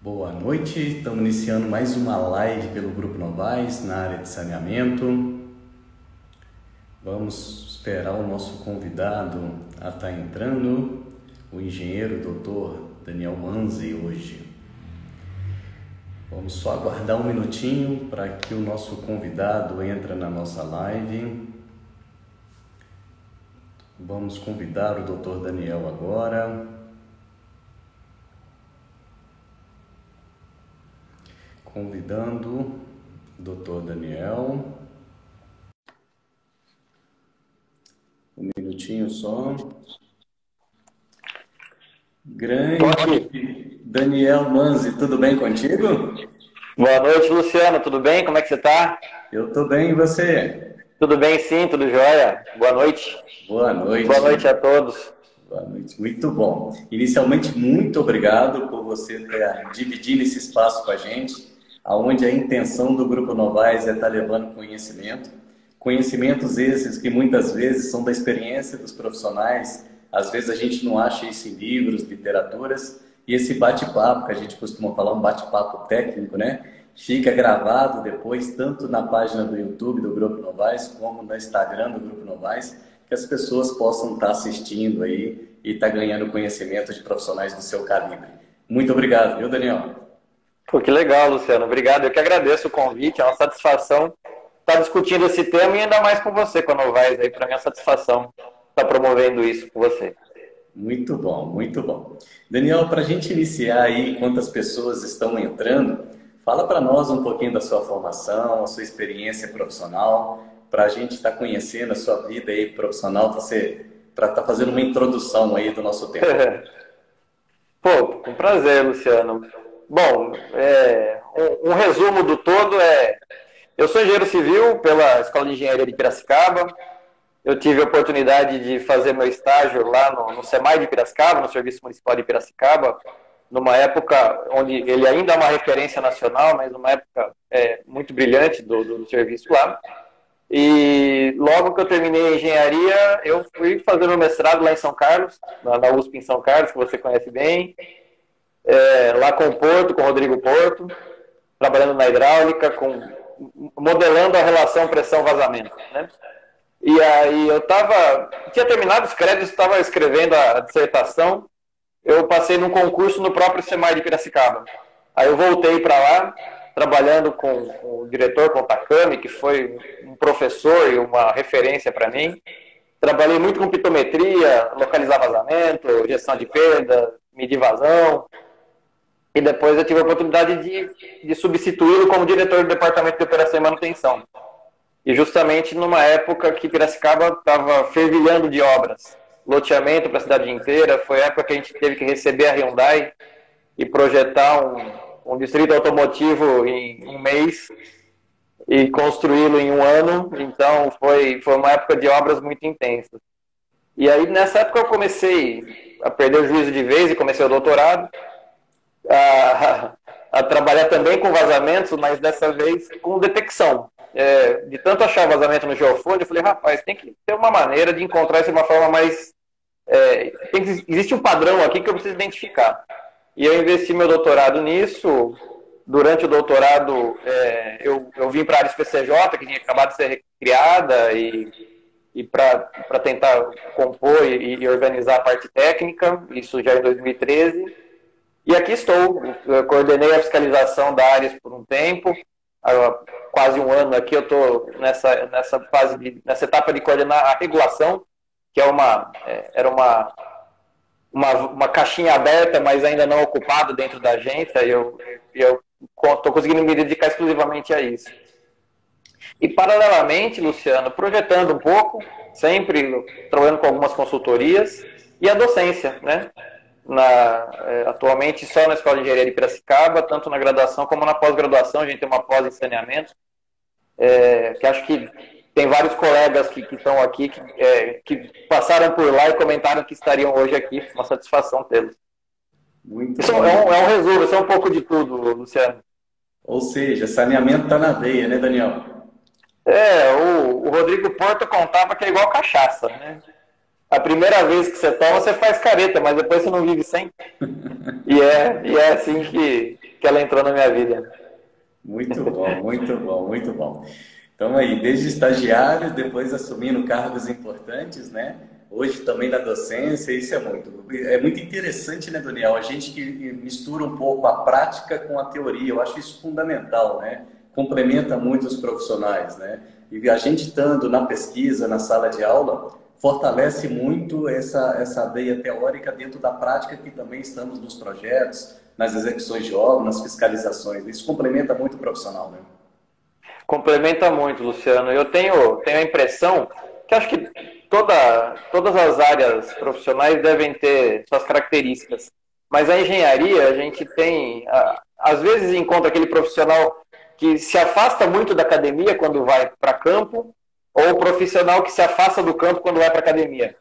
Boa noite, estamos iniciando mais uma live pelo Grupo Novais na área de saneamento. Vamos esperar o nosso convidado a estar entrando, o engenheiro Dr. Daniel Manzi hoje. Vamos só aguardar um minutinho para que o nosso convidado entre na nossa live. Vamos convidar o Dr. Daniel agora. Convidando o Dr. Daniel. Um minutinho só. Grande Daniel Manzi, tudo bem contigo? Boa noite, Luciano. Tudo bem? Como é que você está? Eu estou bem, e você? Tudo bem, sim, tudo jóia. Boa noite. Boa noite. Boa noite a todos. Boa noite, muito bom. Inicialmente, muito obrigado por você ter dividido esse espaço com a gente, onde a intenção do Grupo Novais é estar levando conhecimento. Conhecimentos esses que muitas vezes são da experiência dos profissionais, às vezes a gente não acha isso em livros, literaturas, e esse bate-papo, que a gente costuma falar, um bate-papo técnico, né? Fica gravado depois, tanto na página do YouTube do Grupo Novais, como no Instagram do Grupo Novais, que as pessoas possam estar assistindo aí e estar ganhando conhecimento de profissionais do seu calibre. Muito obrigado, viu, Daniel? Pô, que legal, Luciano. Obrigado. Eu que agradeço o convite, é uma satisfação estar discutindo esse tema e ainda mais com você, com a Novais. Aí, para mim é uma satisfação estar promovendo isso com você. Muito bom, muito bom. Daniel, para a gente iniciar aí, quantas pessoas estão entrando, fala para nós um pouquinho da sua formação, a sua experiência profissional, para a gente estar conhecendo a sua vida aí profissional, para estar fazendo uma introdução aí do nosso tema. Pô, com prazer, Luciano. Bom, um resumo do todo eu sou engenheiro civil pela Escola de Engenharia de Piracicaba. Eu tive a oportunidade de fazer meu estágio lá no SEMAI de Piracicaba, no Serviço Municipal de Piracicaba, numa época onde ele ainda é uma referência nacional, mas numa época muito brilhante do serviço lá. E logo que eu terminei a engenharia, eu fui fazer meu mestrado lá em São Carlos, na USP em São Carlos, que você conhece bem, lá com o Porto, com o Rodrigo Porto, trabalhando na hidráulica, modelando a relação pressão-vazamento, né? E aí tinha terminado os créditos, estava escrevendo a dissertação, eu passei num concurso no próprio SEMAI de Piracicaba. Aí eu voltei para lá, trabalhando com o diretor, com o Takami, que foi um professor e uma referência para mim. Trabalhei muito com pitometria, localizar vazamento, gestão de perda, medir vazão. E depois eu tive a oportunidade de substituí-lo como diretor do Departamento de Operação e Manutenção. E justamente numa época que Piracicaba estava fervilhando de obras. Loteamento para a cidade inteira. Foi a época que a gente teve que receber a Hyundai e projetar um distrito automotivo em um mês e construí-lo em um ano. Então foi uma época de obras muito intensas. E aí nessa época eu comecei a perder o juízo de vez e comecei o doutorado. A trabalhar também com vazamentos, mas dessa vez com detecção. De tanto achar vazamento no geofone, eu falei, rapaz, tem que ter uma maneira de encontrar isso de uma forma mais... existe um padrão aqui que eu preciso identificar. E eu investi meu doutorado nisso. Durante o doutorado, eu vim para a área de PCJ, que tinha acabado de ser criada, e para tentar compor e organizar a parte técnica, isso já em 2013. E aqui estou, eu coordenei a fiscalização da área por um tempo, há quase um ano aqui eu estou nessa fase, nessa etapa de coordenar a regulação, que era uma caixinha aberta, mas ainda não ocupada dentro da agência, e eu estou conseguindo me dedicar exclusivamente a isso. E paralelamente, Luciano, projetando um pouco, sempre trabalhando com algumas consultorias, e a docência, né? Atualmente só na Escola de Engenharia de Piracicaba, tanto na graduação como na pós-graduação. A gente tem uma pós em saneamento, que acho que tem vários colegas que estão aqui, que passaram por lá e comentaram que estariam hoje aqui. Uma satisfação tê-los. Isso é um resumo, isso é um pouco de tudo, Luciano. Ou seja, saneamento está na veia, né, Daniel? O Rodrigo Porto contava que é igual cachaça, né? A primeira vez que você toma, você faz careta, mas depois você não vive sem. E é assim que ela entrou na minha vida. Muito bom, muito bom, muito bom. Então aí, desde estagiário, depois assumindo cargos importantes, né? Hoje também na docência, isso é muito interessante, né, Daniel? A gente que mistura um pouco a prática com a teoria, eu acho isso fundamental, né? Complementa muito os profissionais, né? E a gente estando na pesquisa, na sala de aula, fortalece muito essa veia teórica dentro da prática que também estamos nos projetos, nas execuções de obra, nas fiscalizações. Isso complementa muito o profissional, né? Complementa muito, Luciano. Eu tenho a impressão que acho que todas as áreas profissionais devem ter suas características. Mas a engenharia, a gente tem, às vezes encontra aquele profissional que se afasta muito da academia quando vai para campo, ou o profissional que se afasta do campo quando vai para academia.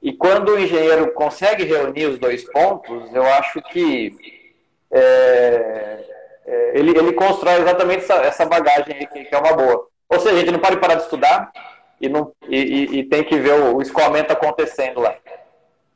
E quando o engenheiro consegue reunir os dois pontos, eu acho que ele constrói exatamente essa bagagem aí, que é uma boa. Ou seja, a gente não pode parar de estudar e tem que ver o escoamento acontecendo lá.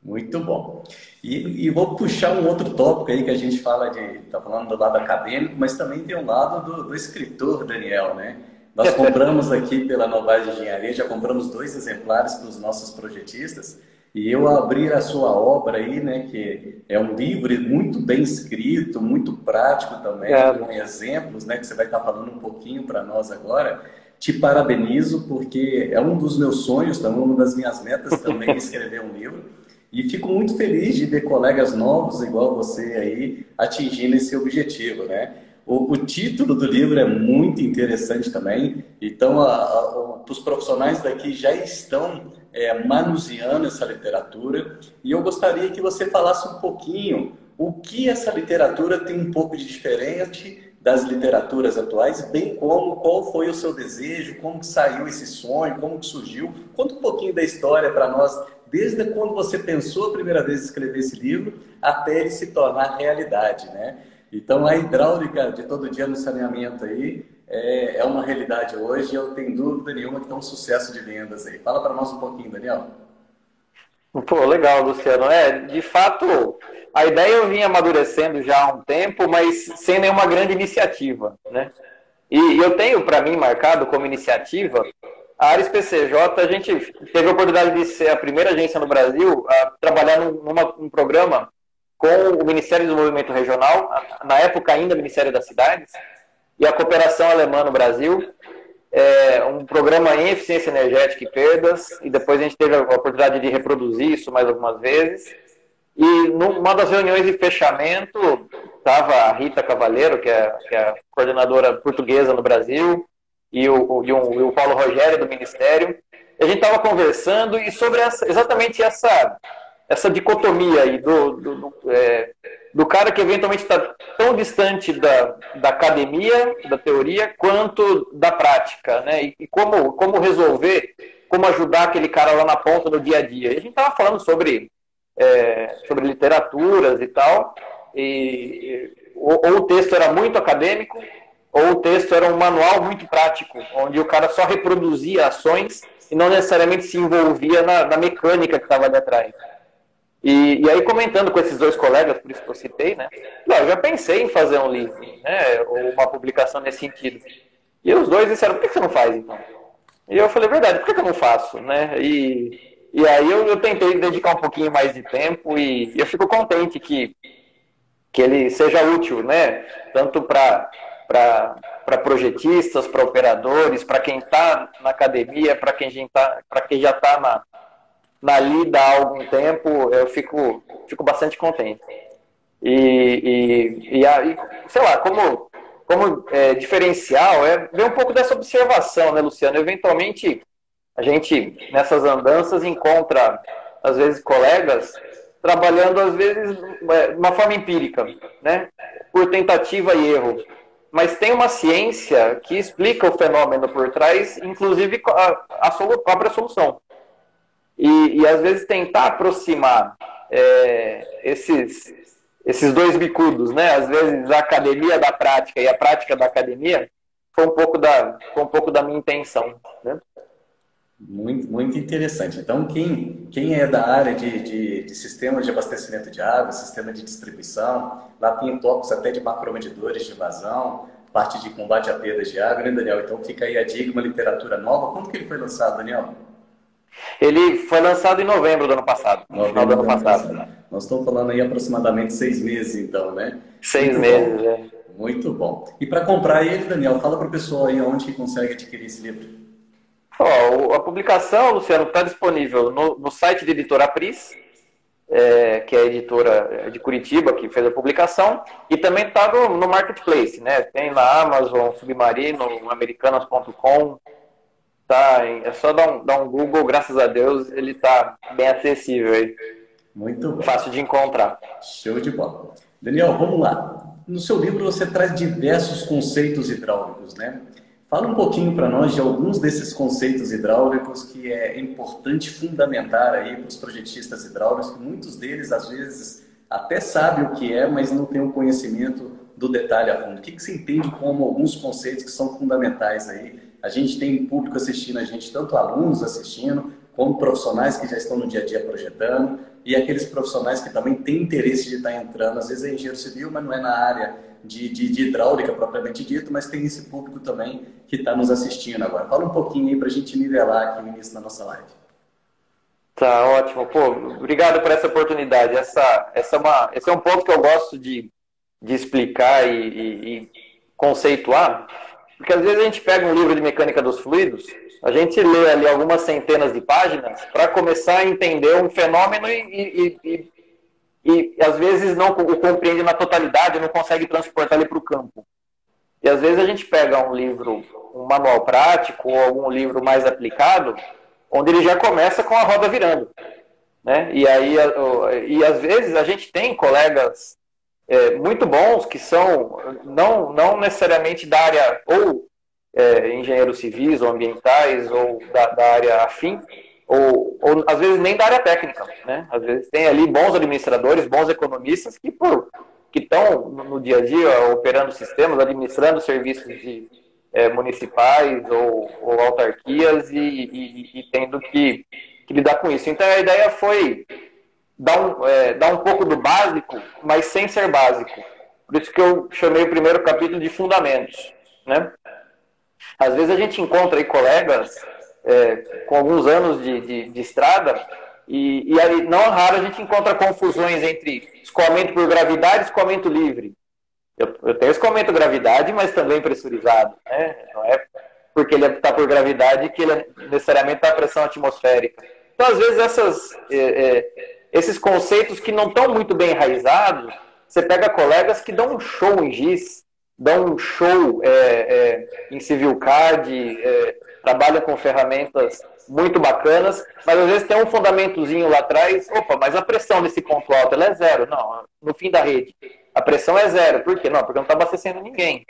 Muito bom. E vou puxar um outro tópico aí que a gente tá falando do lado acadêmico, mas também tem um lado do escritor, Daniel, né? Nós compramos aqui pela Novaes Engenharia, já compramos 2 exemplares para os nossos projetistas, e eu abrir a sua obra aí, né, que é um livro muito bem escrito, muito prático também, com exemplos, né, que você vai estar falando um pouquinho para nós agora. Te parabenizo, porque é um dos meus sonhos, também uma das minhas metas também escrever um livro. E fico muito feliz de ver colegas novos, igual você aí, atingindo esse objetivo, né? O título do livro é muito interessante também. Então, os profissionais daqui já estão manuseando essa literatura. E eu gostaria que você falasse um pouquinho o que essa literatura tem um pouco de diferente das literaturas atuais, bem como qual foi o seu desejo, como que saiu esse sonho, como que surgiu. Conta um pouquinho da história para nós, desde quando você pensou a primeira vez em escrever esse livro até ele se tornar realidade, né? Então, a hidráulica de todo dia no saneamento aí é uma realidade hoje e eu tenho dúvida nenhuma que é um sucesso de vendas aí. Fala para nós um pouquinho, Daniel. Pô, legal, Luciano. De fato, a ideia eu vinha amadurecendo já há um tempo, mas sem nenhuma grande iniciativa, né? E eu tenho para mim marcado como iniciativa a Ares PCJ. A gente teve a oportunidade de ser a primeira agência no Brasil a trabalhar num programa com o Ministério do Desenvolvimento Regional, na época ainda Ministério das Cidades, e a Cooperação Alemã no Brasil, um programa em eficiência energética e perdas, e depois a gente teve a oportunidade de reproduzir isso mais algumas vezes. E numa das reuniões de fechamento, estava a Rita Cavaleiro, que é a coordenadora portuguesa no Brasil, e o Paulo Rogério do Ministério. E a gente estava conversando e sobre exatamente essa dicotomia aí do cara que eventualmente está tão distante da academia, da teoria, quanto da prática, né? E como resolver, como ajudar aquele cara lá na ponta no dia a dia. E a gente estava falando sobre literaturas e tal, ou o texto era muito acadêmico, ou o texto era um manual muito prático, onde o cara só reproduzia ações e não necessariamente se envolvia na mecânica que estava ali atrás. E aí, comentando com esses 2 colegas, por isso que eu citei, né? Eu já pensei em fazer um livro, né? Ou uma publicação nesse sentido. E os 2 disseram, por que você não faz, então? E eu falei, verdade, por que eu não faço, né? E aí eu tentei dedicar um pouquinho mais de tempo e eu fico contente que ele seja útil, né? Tanto para projetistas, para operadores, para quem está na academia, para quem já está na lida há algum tempo, eu fico bastante contente. E sei lá, como diferencial, ver um pouco dessa observação, né, Luciano? Eventualmente, a gente, nessas andanças, encontra, às vezes, colegas trabalhando, às vezes, de uma forma empírica, né? Por tentativa e erro. Mas tem uma ciência que explica o fenômeno por trás, inclusive a própria solução. E às vezes tentar aproximar esses 2 bicudos, né? Às vezes a academia da prática e a prática da academia foi um pouco da minha intenção, né? Muito interessante. Então, quem é da área de sistemas de abastecimento de água, sistema de distribuição, lá tem tópicos até de macromedidores de vazão, parte de combate a perdas de água, né, Daniel? Então, fica aí a dica, uma literatura nova. Quando que ele foi lançado, Daniel? Ele foi lançado em novembro do ano passado, no final do Novembro ano do ano passado. passado. Nós estamos falando aí aproximadamente 6 meses, então, né? Seis Muito meses, bom. né? Muito bom. E para comprar ele, Daniel, fala para o pessoal aí onde que consegue adquirir esse livro. Ó, a publicação, Luciano, está disponível no site de Editora Pris, que é a editora de Curitiba, que fez a publicação, e também está no Marketplace, né? Tem na Amazon, Submarino, Americanas.com, tá? É só dar um Google, graças a Deus, ele está bem acessível aí, Muito bom. fácil de encontrar. Show de bola. Daniel, vamos lá. No seu livro você traz diversos conceitos hidráulicos, né? Fala um pouquinho para nós de alguns desses conceitos hidráulicos que é importante fundamentar aí para os projetistas hidráulicos, que muitos deles às vezes até sabem o que é, mas não têm o conhecimento do detalhe a fundo. O que você entende como alguns conceitos que são fundamentais aí? A gente tem público assistindo a gente, tanto alunos assistindo, como profissionais que já estão no dia a dia projetando, e aqueles profissionais que também têm interesse de estar entrando, às vezes é engenheiro civil, mas não é na área de hidráulica propriamente dito, mas tem esse público também que está nos assistindo agora. Fala um pouquinho aí para a gente nivelar aqui o início da nossa live. Tá ótimo. Pô, obrigado por essa oportunidade. Esse é um ponto que eu gosto de explicar e conceituar, porque às vezes a gente pega um livro de mecânica dos fluidos, a gente lê ali algumas centenas de páginas para começar a entender um fenômeno e às vezes não o compreende na totalidade, não consegue transportar ele para o campo. E às vezes a gente pega um livro, um manual prático ou algum livro mais aplicado, onde ele já começa com a roda virando, né? E aí, às vezes a gente tem colegas muito bons que são não necessariamente da área ou engenheiros civis ou ambientais ou da área afim, ou às vezes nem da área técnica, né? Às vezes tem ali bons administradores, bons economistas que estão no dia a dia operando sistemas, administrando serviços municipais ou autarquias e tendo que lidar com isso. Então a ideia foi dar um pouco do básico, mas sem ser básico. Por isso que eu chamei o primeiro capítulo de fundamentos, né? Às vezes a gente encontra aí colegas com alguns anos de estrada e aí não é raro a gente encontra confusões entre escoamento por gravidade e escoamento livre. Eu tenho escoamento gravidade, mas também pressurizado, né? Não é porque ele está por gravidade que ele necessariamente está a pressão atmosférica. Então, às vezes, esses conceitos que não estão muito bem enraizados, você pega colegas que dão um show em GIS, dão um show em Civil CAD, trabalham com ferramentas muito bacanas, mas às vezes tem um fundamentozinho lá atrás, opa, mas a pressão desse ponto alto ela é zero. Não, no fim da rede, a pressão é zero. Por quê? Não, porque não está abastecendo ninguém.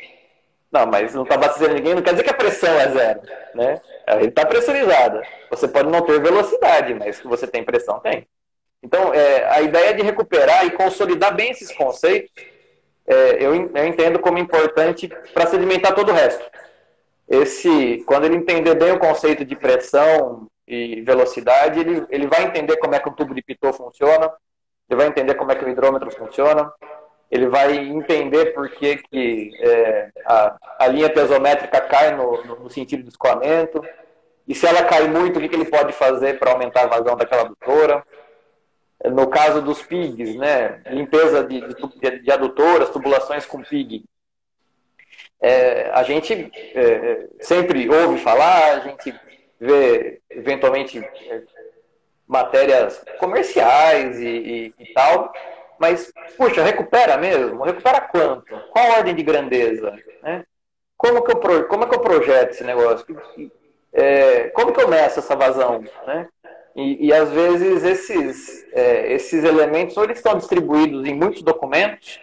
Não, mas não está abastecendo ninguém não quer dizer que a pressão é zero, né? A rede está pressurizada. Você pode não ter velocidade, mas que você tem pressão, tem. Então, a ideia de recuperar e consolidar bem esses conceitos, eu entendo como importante para sedimentar todo o resto. Quando ele entender bem o conceito de pressão e velocidade, ele vai entender como é que um tubo de pitot funciona, ele vai entender como é que o hidrômetro funciona, ele vai entender por que a linha piezométrica cai no sentido do escoamento, e se ela cai muito, o que ele pode fazer para aumentar a vazão daquela adutora. No caso dos PIGs, né, limpeza de adutoras, tubulações com PIG, a gente sempre ouve falar, a gente vê eventualmente matérias comerciais e tal, mas, puxa, recupera mesmo? Recupera quanto? Qual a ordem de grandeza? Né? Como que eu projeto esse negócio? Como que eu meço essa vazão? Né? E às vezes esses elementos ou eles estão distribuídos em muitos documentos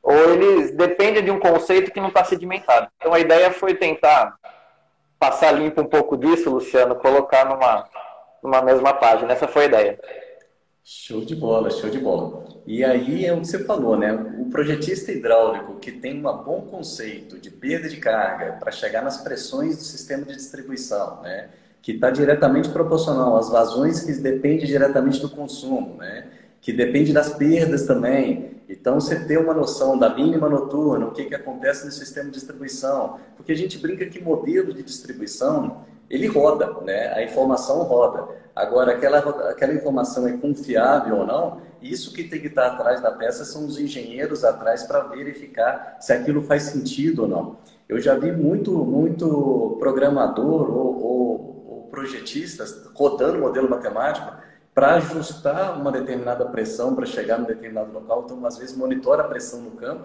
ou eles dependem de um conceito que não está sedimentado. Então a ideia foi tentar passar limpo um pouco disso, Luciano, colocar numa mesma página. Essa foi a ideia. Show de bola, show de bola. E aí é o que você falou, né? O projetista hidráulico que tem um bom conceito de perda de carga para chegar nas pressões do sistema de distribuição, né? que está diretamente proporcional às vazões que depende diretamente do consumo, né? Que depende das perdas também. Então, você ter uma noção da mínima noturna, o que, que acontece no sistema de distribuição. Porque a gente brinca que modelo de distribuição, ele roda, né? A informação roda. Agora, aquela informação é confiável ou não, isso que tem que estar atrás da peça são os engenheiros atrás para verificar se aquilo faz sentido ou não. Eu já vi muito programador ou projetistas rodando modelo matemático para ajustar uma determinada pressão para chegar num determinado local. Então, às vezes, monitora a pressão no campo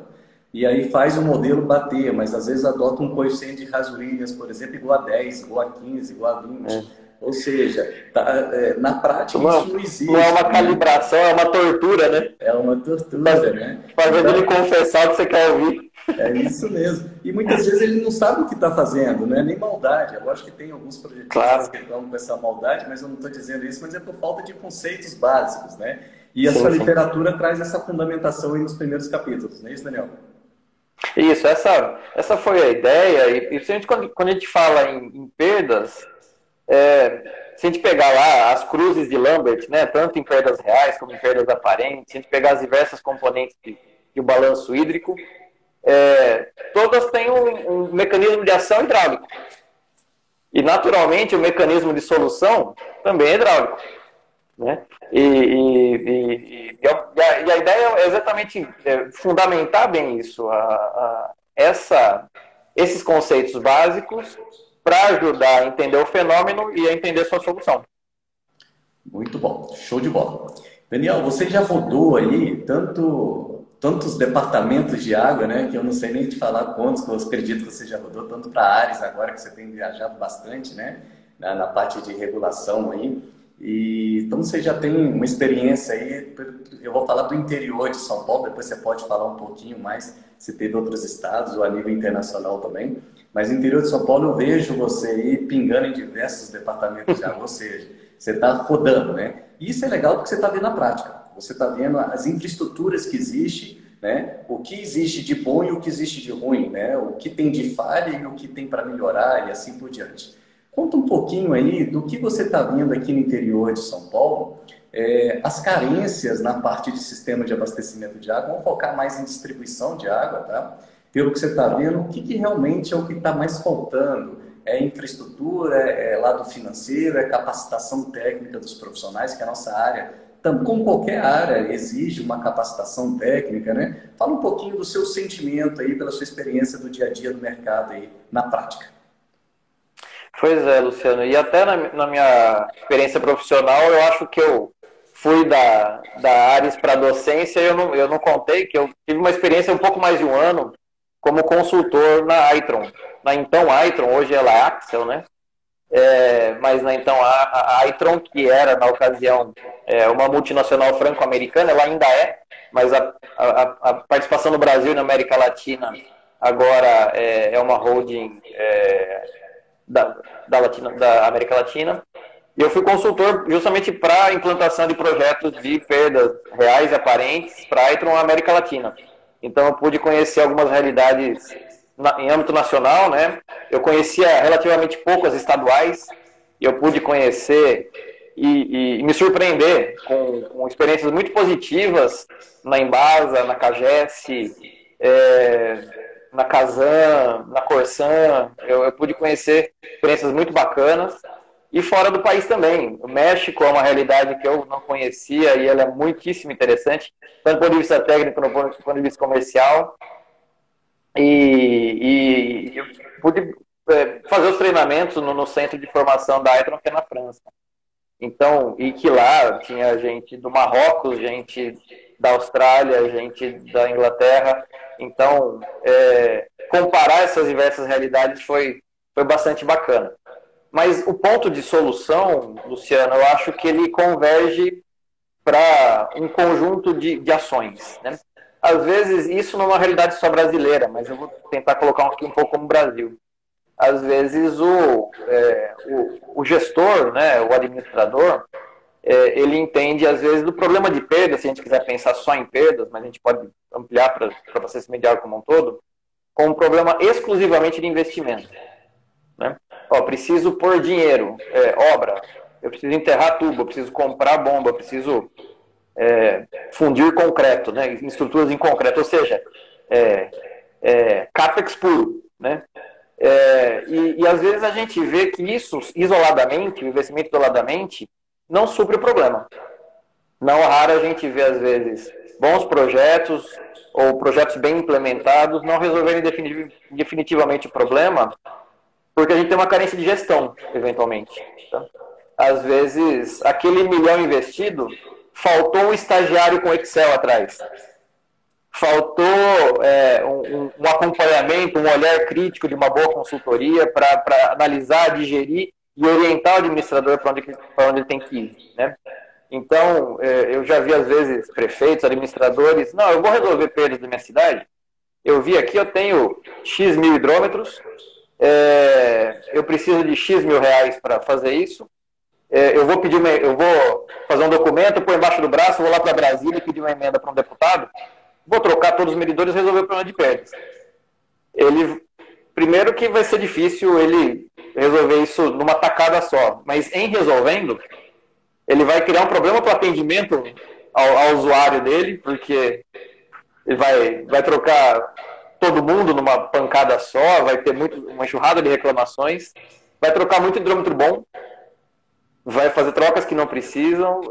e aí faz o modelo bater, mas às vezes adota um coeficiente de Rasurinas, por exemplo, igual a 10, igual a 15, igual a 20. Ou seja, na prática isso não existe. Não é uma calibração, é uma tortura, né? É uma tortura, né? Fazendo ele confessar o que você quer ouvir. É isso mesmo. E muitas vezes ele não sabe o que está fazendo, não é nem maldade. Eu acho que tem alguns projetistas que estão com essa maldade, mas eu não estou dizendo isso, mas é por falta de conceitos básicos, né? E a sua literatura traz essa fundamentação aí nos primeiros capítulos, não é isso, Daniel? Isso, essa foi a ideia. E principalmente quando a gente fala em perdas, se a gente pegar lá as cruzes de Lambert, né, tanto em perdas reais como em perdas aparentes, se a gente pegar as diversas componentes do balanço hídrico, todas têm um mecanismo de ação hidráulico. E, naturalmente, o mecanismo de solução também é hidráulico. Né? E a ideia é exatamente fundamentar bem isso, esses conceitos básicos para ajudar a entender o fenômeno e a entender sua solução. Muito bom, show de bola. Daniel, você já rodou aí tantos departamentos de água, né, que eu não sei nem te falar quantos, que eu acredito que você já rodou, tanto para Ares agora, que você tem viajado bastante, né, na parte de regulação aí. Então você já tem uma experiência aí, eu vou falar do interior de São Paulo, depois você pode falar um pouquinho mais, se teve outros estados ou a nível internacional também. Mas no interior de São Paulo eu vejo você aí pingando em diversos departamentos de água, ou seja, você está rodando, né? E isso é legal porque você está vendo a prática. Você está vendo as infraestruturas que existem, né? O que existe de bom e o que existe de ruim, né? O que tem de falha e o que tem para melhorar e assim por diante. Conta um pouquinho aí do que você está vendo aqui no interior de São Paulo, as carências na parte de sistema de abastecimento de água. Vamos focar mais em distribuição de água, tá? Pelo que você está vendo, o que realmente é o que está mais faltando? É infraestrutura, é lado financeiro, é capacitação técnica dos profissionais, que a nossa área, como qualquer área, exige uma capacitação técnica, né? Fala um pouquinho do seu sentimento aí, pela sua experiência do dia a dia do mercado aí, na prática. Pois é, Luciano. E até na minha experiência profissional, eu acho que eu fui da Ares para a docência e eu não contei que eu tive uma experiência um pouco mais de um ano como consultor na Aitron. Na então Aitron, hoje ela é Axel, né? Mas na então a Aitron, que era na ocasião uma multinacional franco-americana, ela ainda é, mas a participação no Brasil e na América Latina agora é uma holding da América Latina. E eu fui consultor justamente para a implantação de projetos de perdas reais e aparentes para a Aitron na América Latina. Então eu pude conhecer algumas realidades em âmbito nacional, né? Eu conhecia relativamente pouco as estaduais, e eu pude conhecer e me surpreender com experiências muito positivas na Embasa, na Cages, na Casan, na Corsan. Eu pude conhecer experiências muito bacanas. E fora do país também. O México é uma realidade que eu não conhecia e ela é muitíssimo interessante, tanto do ponto de vista técnico quanto do ponto de vista comercial. E eu pude fazer os treinamentos no centro de formação da Aitron, que é na França. Então, e que lá tinha gente do Marrocos, gente da Austrália, gente da Inglaterra. Então, comparar essas diversas realidades foi bastante bacana. Mas o ponto de solução, Luciano, eu acho que ele converge para um conjunto de ações, né? Às vezes, isso não é uma realidade só brasileira, mas eu vou tentar colocar aqui um pouco como Brasil. Às vezes, o gestor, né, o administrador, ele entende, às vezes, do problema de perda, se a gente quiser pensar só em perdas, mas a gente pode ampliar para o abastecimento de água como um todo, como um problema exclusivamente de investimento. né? Ó, preciso pôr dinheiro, obra, eu preciso enterrar tubo, eu preciso comprar bomba, eu preciso fundir concreto, né? Estruturas em concreto, ou seja, CAPEX puro, né? E às vezes a gente vê que isso isoladamente, o investimento isoladamente, não supre o problema. Não raro a gente vê, às vezes, bons projetos ou projetos bem implementados não resolverem definitivamente o problema, porque a gente tem uma carência de gestão, eventualmente. Tá? Às vezes, aquele milhão investido, faltou um estagiário com Excel atrás. Faltou um acompanhamento, um olhar crítico de uma boa consultoria para analisar, digerir e orientar o administrador para onde ele tem que ir, né? Então, eu já vi, às vezes, prefeitos, administradores, não, eu vou resolver perdas da minha cidade. Eu vi aqui, eu tenho X mil hidrômetros, eu preciso de X mil reais para fazer isso. Eu vou fazer um documento, pôr embaixo do braço, vou lá para Brasília e pedir uma emenda para um deputado, vou trocar todos os medidores e resolver o problema de perdas. Primeiro que vai ser difícil ele resolver isso numa tacada só, mas em resolvendo, ele vai criar um problema para o atendimento ao usuário dele, porque ele vai trocar todo mundo numa pancada só, vai ter uma enxurrada de reclamações, vai trocar muito hidrômetro bom, vai fazer trocas que não precisam,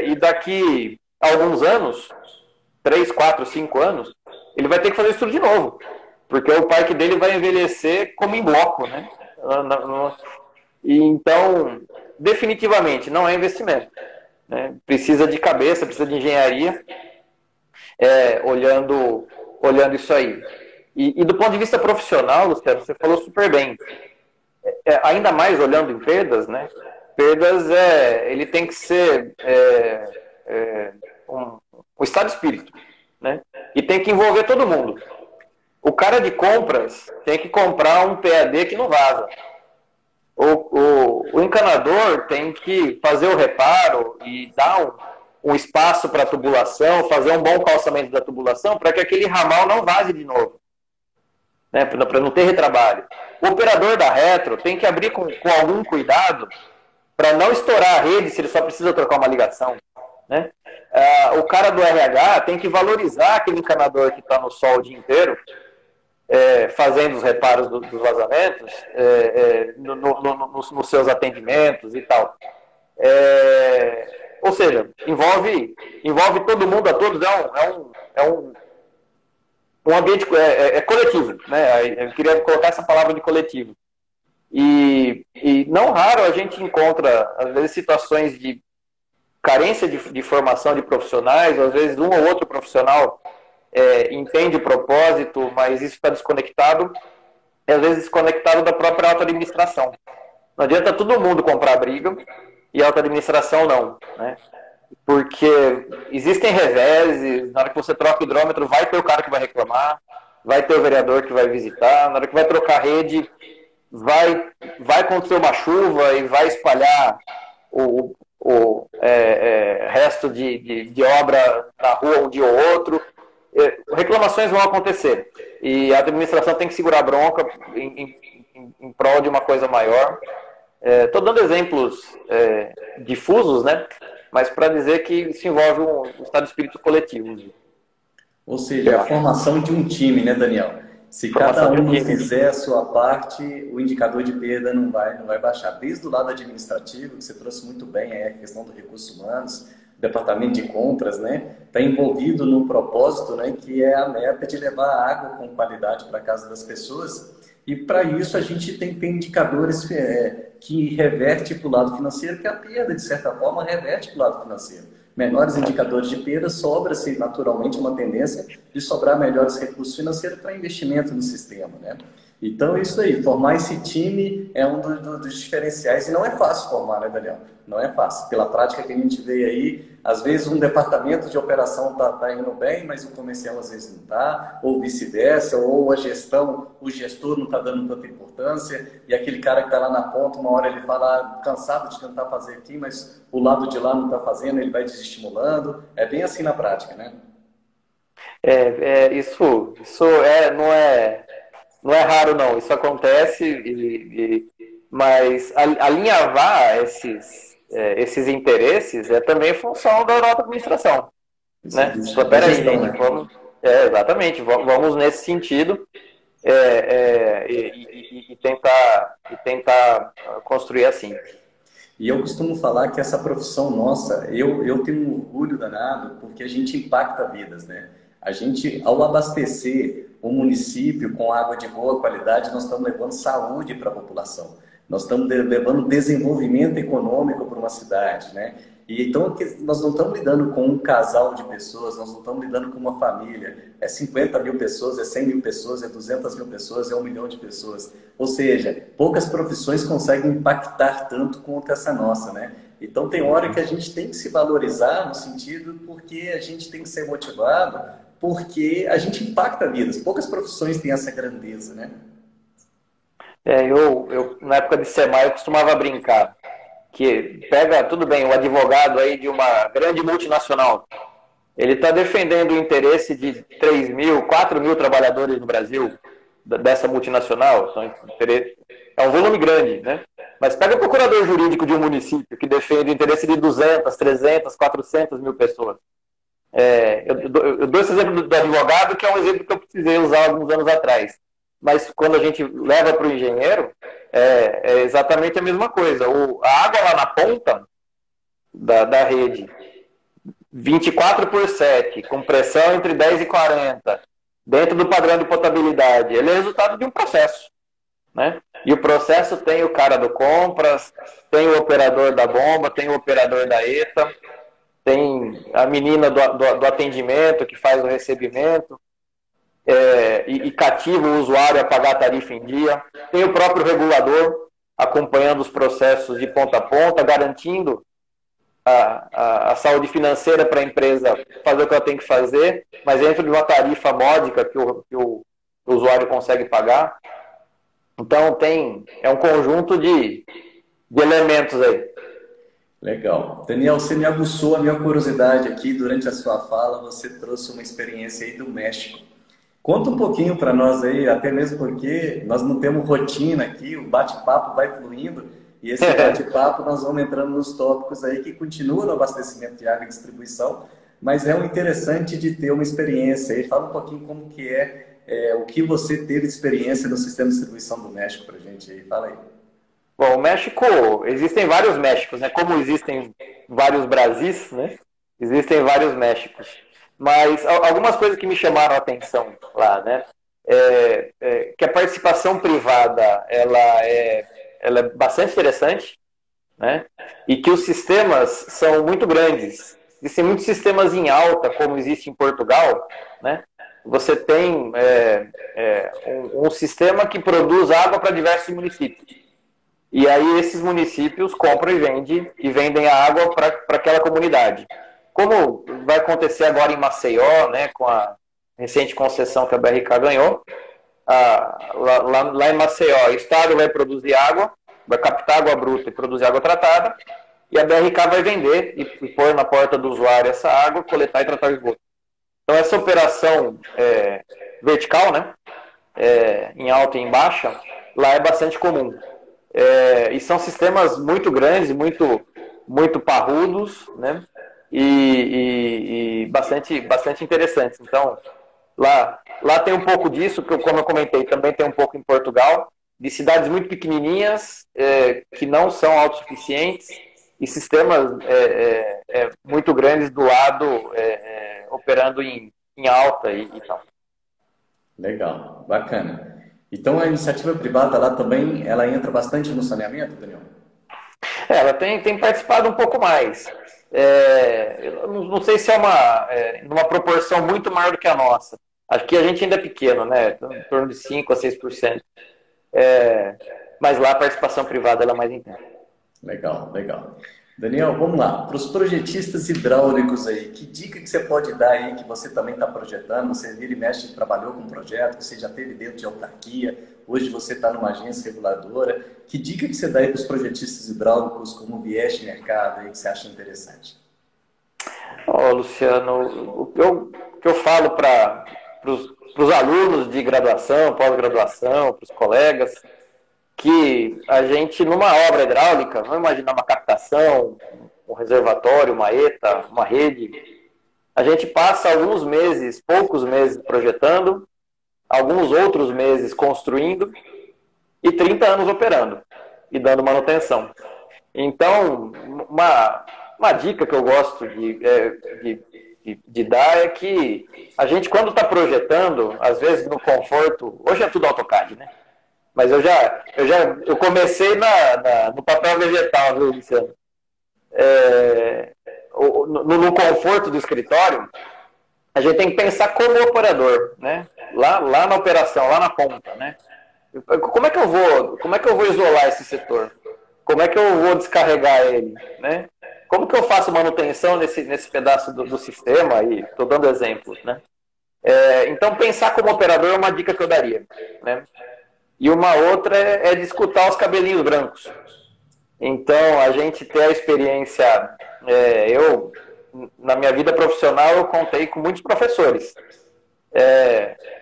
e daqui a alguns anos, 3, 4, 5 anos, ele vai ter que fazer isso tudo de novo, porque o parque dele vai envelhecer como em bloco, né? E então, definitivamente, não é investimento, né? Precisa de cabeça, precisa de engenharia, olhando isso aí. E do ponto de vista profissional, Luciano, você falou super bem. Ainda mais olhando em perdas, né? Perdas, ele tem que ser um estado de espírito, né? E tem que envolver todo mundo. O cara de compras tem que comprar um PAD que não vaza. O encanador tem que fazer o reparo e dar um espaço para a tubulação, fazer um bom calçamento da tubulação para que aquele ramal não vaze de novo, né? Para não ter retrabalho. O operador da retro tem que abrir com algum cuidado para não estourar a rede se ele só precisa trocar uma ligação, né? O cara do RH tem que valorizar aquele encanador que está no sol o dia inteiro, fazendo os reparos dos vazamentos, nos seus atendimentos e tal. Ou seja, envolve todo mundo, a todos, um ambiente coletivo, né? Eu queria colocar essa palavra de coletivo. E não raro a gente encontra, às vezes, situações de carência de formação de profissionais, ou às vezes um ou outro profissional entende o propósito, mas isso está desconectado, e às vezes desconectado da própria auto-administração. Não adianta todo mundo comprar briga e a auto-administração não, né? Porque existem reveses, na hora que você troca o hidrômetro, vai ter o cara que vai reclamar, vai ter o vereador que vai visitar, na hora que vai trocar rede, vai acontecer uma chuva e vai espalhar o resto de obra na rua um dia ou outro. Reclamações vão acontecer e a administração tem que segurar a bronca em prol de uma coisa maior. Estou dando exemplos difusos, né? Mas para dizer que isso envolve um estado de espírito coletivo. Ou seja, a formação de um time, né, Daniel? Se cada um fizer a sua parte, o indicador de perda não vai baixar. Desde o lado administrativo, que você trouxe muito bem, a questão dos recursos humanos, o departamento de compras, né, está envolvido num propósito, né, que é a meta de levar água com qualidade para a casa das pessoas. E para isso a gente tem que ter indicadores que reverte para o lado financeiro, que a perda, de certa forma, reverte para o lado financeiro. Menores indicadores de perda, sobra-se naturalmente uma tendência de sobrar melhores recursos financeiros para investimento no sistema, né? Então, isso aí, formar esse time é um dos diferenciais, e não é fácil formar, né, Daniel? Não é fácil. Pela prática que a gente vê aí, às vezes um departamento de operação tá indo bem, mas o comercial às vezes não está, ou vice-versa, ou a gestão, o gestor não está dando tanta importância, e aquele cara que está lá na ponta, uma hora ele fala, cansado de tentar fazer aqui, mas o lado de lá não está fazendo, ele vai desestimulando. É bem assim na prática, né? Isso não é raro não, isso acontece, mas alinhavar esses interesses é também função da nova administração, né? Então, Da peraí, gestão, gente, né? exatamente, vamos nesse sentido e tentar construir assim. E eu costumo falar que essa profissão nossa, eu tenho um orgulho danado porque a gente impacta vidas, né? A gente, ao abastecer o município com água de boa qualidade, nós estamos levando saúde para a população. Nós estamos levando desenvolvimento econômico para uma cidade, né? E então nós não estamos lidando com um casal de pessoas, nós não estamos lidando com uma família. É 50 mil pessoas, é 100 mil pessoas, é 200 mil pessoas, é 1 milhão de pessoas. Ou seja, poucas profissões conseguem impactar tanto quanto essa nossa, né? Então tem hora que a gente tem que se valorizar no sentido porque a gente tem que ser motivado, porque a gente impacta vidas. Poucas profissões têm essa grandeza, né? Eu, na época de SEMAI, eu costumava brincar que pega, tudo bem, o advogado aí de uma grande multinacional, ele está defendendo o interesse de 3 mil, 4 mil trabalhadores no Brasil, dessa multinacional, é um volume grande, né? Mas pega o procurador jurídico de um município que defende o interesse de 200, 300, 400 mil pessoas. Eu dou esse exemplo do advogado, que é um exemplo que eu precisei usar alguns anos atrás. Mas quando a gente leva para o engenheiro, é exatamente a mesma coisa. A água lá na ponta da rede, 24/7, com pressão entre 10 e 40, dentro do padrão de potabilidade, ele é resultado de um processo, né? E o processo tem o cara do compras, tem o operador da bomba, tem o operador da ETA, tem a menina do atendimento que faz o recebimento, e cativa o usuário a pagar a tarifa em dia. Tem o próprio regulador acompanhando os processos de ponta a ponta, garantindo a saúde financeira para a empresa fazer o que ela tem que fazer, mas dentro de uma tarifa módica que o usuário consegue pagar. Então é um conjunto de elementos aí. Legal. Daniel, você me aguçou a minha curiosidade aqui durante a sua fala, você trouxe uma experiência aí do México. Conta um pouquinho para nós aí, até mesmo porque nós não temos rotina aqui, o bate-papo vai fluindo, e esse bate-papo nós vamos entrando nos tópicos aí que continuam no abastecimento de água e distribuição, mas é um interessante de ter uma experiência aí. Fala um pouquinho como que o que você teve de experiência no sistema de distribuição do México para a gente aí. Fala aí. Bom, o México, existem vários Méxicos, né? Como existem vários Brasis, né? Existem vários Méxicos. Mas algumas coisas que me chamaram a atenção lá, né? Que a participação privada ela é bastante interessante, né? E que os sistemas são muito grandes. Existem muitos sistemas em alta, como existe em Portugal, né? Você tem um sistema que produz água para diversos municípios. E aí esses municípios compram e vendem a água para aquela comunidade. Como vai acontecer agora em Maceió, né, com a recente concessão que a BRK ganhou, lá em Maceió, o Estado vai produzir água, vai captar água bruta e produzir água tratada, e a BRK vai vender e pôr na porta do usuário essa água, coletar e tratar o esgoto. Então essa operação vertical, né, em alta e em baixa, lá é bastante comum. E são sistemas muito grandes, muito parrudos, né? E bastante interessantes. Então, lá tem um pouco disso, que como eu comentei, também tem um pouco em Portugal, de cidades muito pequenininhas, que não são autossuficientes, e sistemas muito grandes do lado, operando em alta e tal. Legal, bacana. Então a iniciativa privada lá também, ela entra bastante no saneamento, Daniel? Ela tem participado um pouco mais. Eu não sei se numa proporção muito maior do que a nossa. Acho que a gente ainda é pequeno, né? Em torno de 5% a 6%. Mas lá a participação privada ela é mais intensa. Legal, legal. Daniel, vamos lá. Para os projetistas hidráulicos aí, que dica que você pode dar aí, que você também está projetando? Você vira e mexe, trabalhou com um projeto, você já teve dentro de autarquia, hoje você está numa agência reguladora. Que dica que você dá aí para os projetistas hidráulicos como viés de mercado aí, que você acha interessante? Luciano, o que eu falo para os alunos de graduação, pós-graduação, para os colegas, que a gente, numa obra hidráulica, vamos imaginar uma captação, um reservatório, uma ETA, uma rede, a gente passa alguns meses, poucos meses projetando, alguns outros meses construindo e 30 anos operando e dando manutenção. Então, uma dica que eu gosto de dar é que a gente, quando está projetando, às vezes no conforto, hoje é tudo AutoCAD, né? Mas eu comecei no papel vegetal, viu, Luciano? No conforto do escritório, a gente tem que pensar como operador, né? Lá na operação, lá na ponta, né? Como é que eu vou isolar esse setor? Como é que eu vou descarregar ele, né? Como que eu faço manutenção nesse pedaço do sistema? Aí, estou dando exemplos, né? Então, pensar como operador é uma dica que eu daria, né? E uma outra é de escutar os cabelinhos brancos. Então, a gente ter a experiência... na minha vida profissional, eu contei com muitos professores.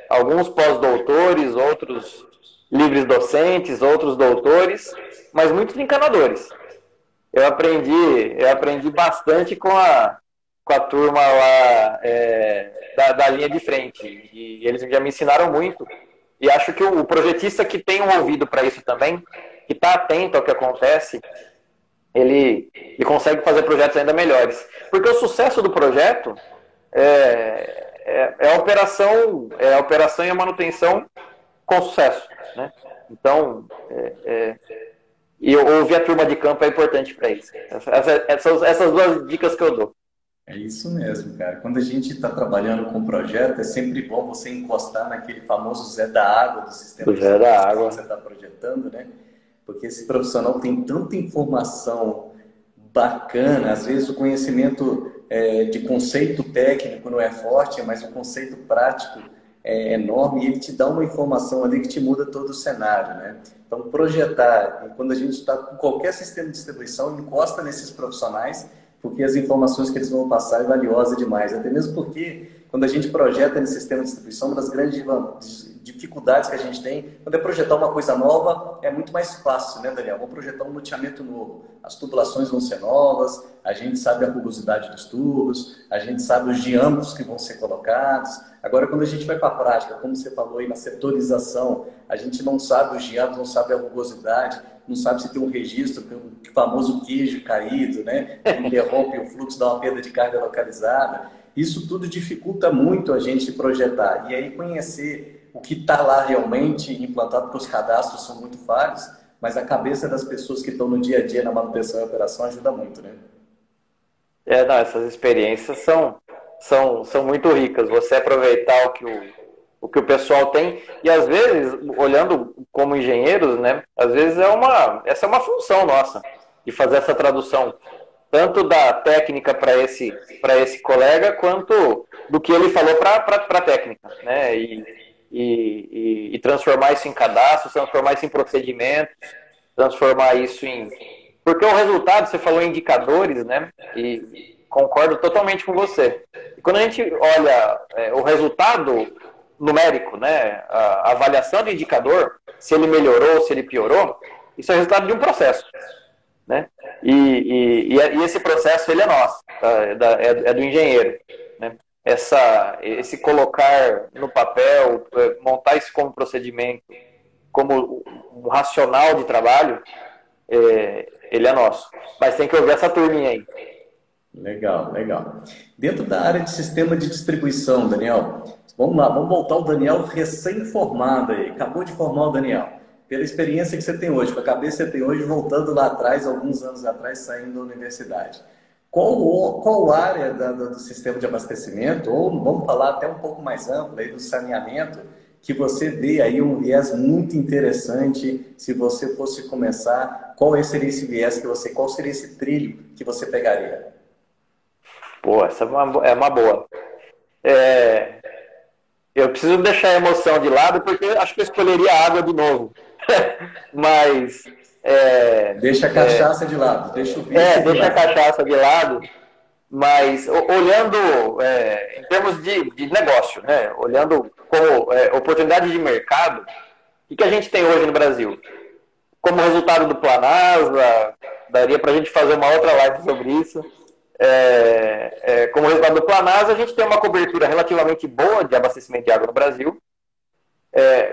Alguns pós-doutores, outros livres docentes, outros doutores, mas muitos encanadores. Eu aprendi bastante com a turma lá da linha de frente. E eles já me ensinaram muito. E acho que o projetista que tem um ouvido para isso também, que está atento ao que acontece, ele consegue fazer projetos ainda melhores. Porque o sucesso do projeto é a operação e a manutenção com sucesso, né? Então, e ouvir a turma de campo é importante para isso. Essas duas dicas que eu dou. É isso mesmo, cara. Quando a gente está trabalhando com um projeto, é sempre bom você encostar naquele famoso Zé da Água do sistema do Zé da Água que você está projetando, né? Porque esse profissional tem tanta informação bacana, às vezes o conhecimento de conceito técnico não é forte, mas o conceito prático é enorme e ele te dá uma informação ali que te muda todo o cenário, né? Então, projetar, quando a gente está com qualquer sistema de distribuição, encosta nesses profissionais, porque as informações que eles vão passar é valiosa demais. Até mesmo porque, quando a gente projeta nesse sistema de distribuição, uma das grandes dificuldades que a gente tem, quando é projetar uma coisa nova, é muito mais fácil, né, Daniel? Vamos projetar um loteamento novo. As tubulações vão ser novas, a gente sabe a rugosidade dos tubos, a gente sabe os diâmetros que vão ser colocados. Agora, quando a gente vai para a prática, como você falou aí na setorização, a gente não sabe os diâmetros, não sabe a rugosidade, não sabe se tem um registro, o famoso queijo caído, né? Que interrompe o fluxo, dá uma perda de carga localizada. Isso tudo dificulta muito a gente projetar. E aí conhecer o que está lá realmente implantado, porque os cadastros são muito falhos, mas a cabeça das pessoas que estão no dia a dia na manutenção e operação ajuda muito, né? Essas experiências são muito ricas. Você aproveitar o que o pessoal tem, e às vezes, olhando como engenheiros, né, às vezes essa é uma função nossa, de fazer essa tradução, tanto da técnica para esse colega, quanto do que ele falou para a técnica, né, e transformar isso em cadastro, transformar isso em procedimentos, transformar isso em... Porque o resultado, você falou em indicadores, né, e concordo totalmente com você. E quando a gente olha o resultado numérico, né, a avaliação do indicador, se ele melhorou, se ele piorou, isso é resultado de um processo, né? E esse processo, ele é nosso, tá? É do engenheiro, né? Esse colocar no papel, montar isso como procedimento, como um racional de trabalho, ele é nosso. Mas tem que ouvir essa turminha aí. Legal, legal. Dentro da área de sistema de distribuição, Daniel, vamos lá, vamos voltar ao Daniel recém-formado aí. Acabou de formar o Daniel. Pela experiência que você tem hoje, com a cabeça que você tem hoje, voltando lá atrás, alguns anos atrás, saindo da universidade. Qual área do sistema de abastecimento, ou vamos falar até um pouco mais amplo aí do saneamento, que você vê aí um viés muito interessante, se você fosse começar, qual seria esse viés qual seria esse trilho que você pegaria? Pô, essa é uma boa. Eu preciso deixar a emoção de lado, porque acho que eu escolheria a água de novo. Mas... deixa a cachaça de lado. Deixa o vinho deixa a cachaça de lado. Mas olhando em termos de negócio, né? Olhando como oportunidade de mercado, o que a gente tem hoje no Brasil? Como resultado do Planasa, daria para a gente fazer uma outra live sobre isso. Como resultado do Planasa, a gente tem uma cobertura relativamente boa de abastecimento de água no Brasil.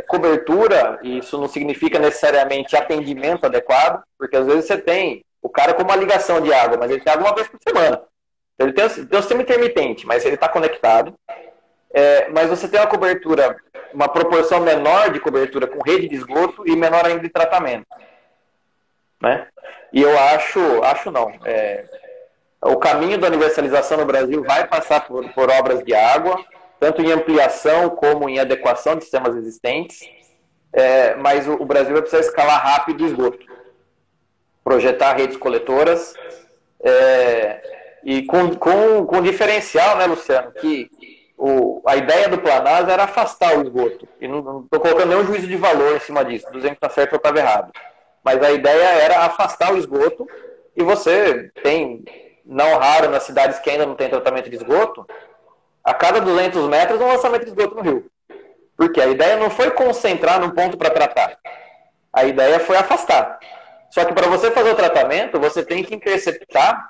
Cobertura, isso não significa necessariamente atendimento adequado, porque às vezes você tem o cara com uma ligação de água, mas ele tem água uma vez por semana. Ele tem um sistema intermitente, mas ele está conectado. Mas você tem uma cobertura, uma proporção menor de cobertura com rede de esgoto e menor ainda de tratamento. Né? E eu acho não. O caminho da universalização no Brasil vai passar por obras de água, tanto em ampliação como em adequação de sistemas existentes, mas o Brasil vai precisar escalar rápido o esgoto, projetar redes coletoras, e com diferencial, né, Luciano, que a ideia do Planasa era afastar o esgoto, e não estou colocando nenhum juízo de valor em cima disso, não dizendo que está certo ou estava errado, mas a ideia era afastar o esgoto, e você tem, não raro, nas cidades que ainda não tem tratamento de esgoto, a cada 200 metros um lançamento de esgoto no rio. Porque a ideia não foi concentrar num ponto para tratar. A ideia foi afastar. Só que para você fazer o tratamento, você tem que interceptar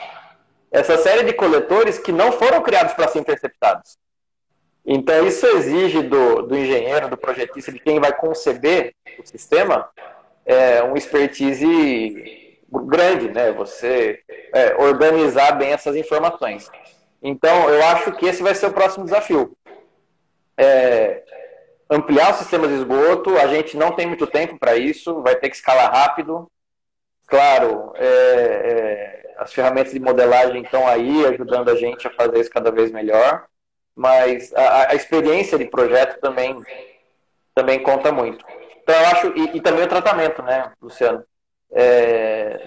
essa série de coletores que não foram criados para ser interceptados. Então isso exige do engenheiro, do projetista, de quem vai conceber o sistema, um expertise grande, né? Você organizar bem essas informações. Então, eu acho que esse vai ser o próximo desafio. Ampliar o sistema de esgoto, a gente não tem muito tempo para isso, vai ter que escalar rápido. Claro, as ferramentas de modelagem estão aí, ajudando a gente a fazer isso cada vez melhor, mas a experiência de projeto também conta muito. Então, eu acho, e também o tratamento, né, Luciano?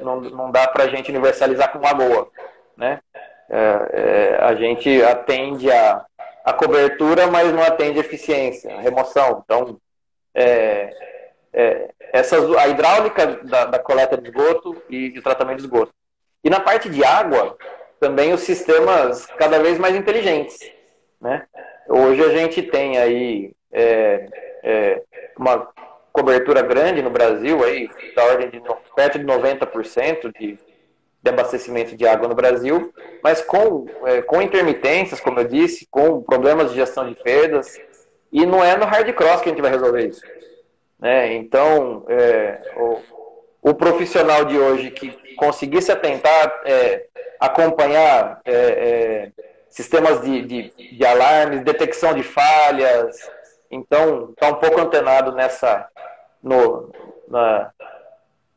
Não dá para a gente universalizar com lagoa, né? A gente atende a cobertura, mas não atende a eficiência, a remoção. Então, a hidráulica da coleta de esgoto e o tratamento de esgoto. E na parte de água, também os sistemas cada vez mais inteligentes, né? Hoje a gente tem aí uma cobertura grande no Brasil, aí, da ordem de perto de 90% de abastecimento de água no Brasil, mas com intermitências, como eu disse, com problemas de gestão de perdas, e não é no hard cross que a gente vai resolver isso. Né? Então, o profissional de hoje que conseguisse atentar, acompanhar sistemas de alarmes, detecção de falhas, então está um pouco antenado na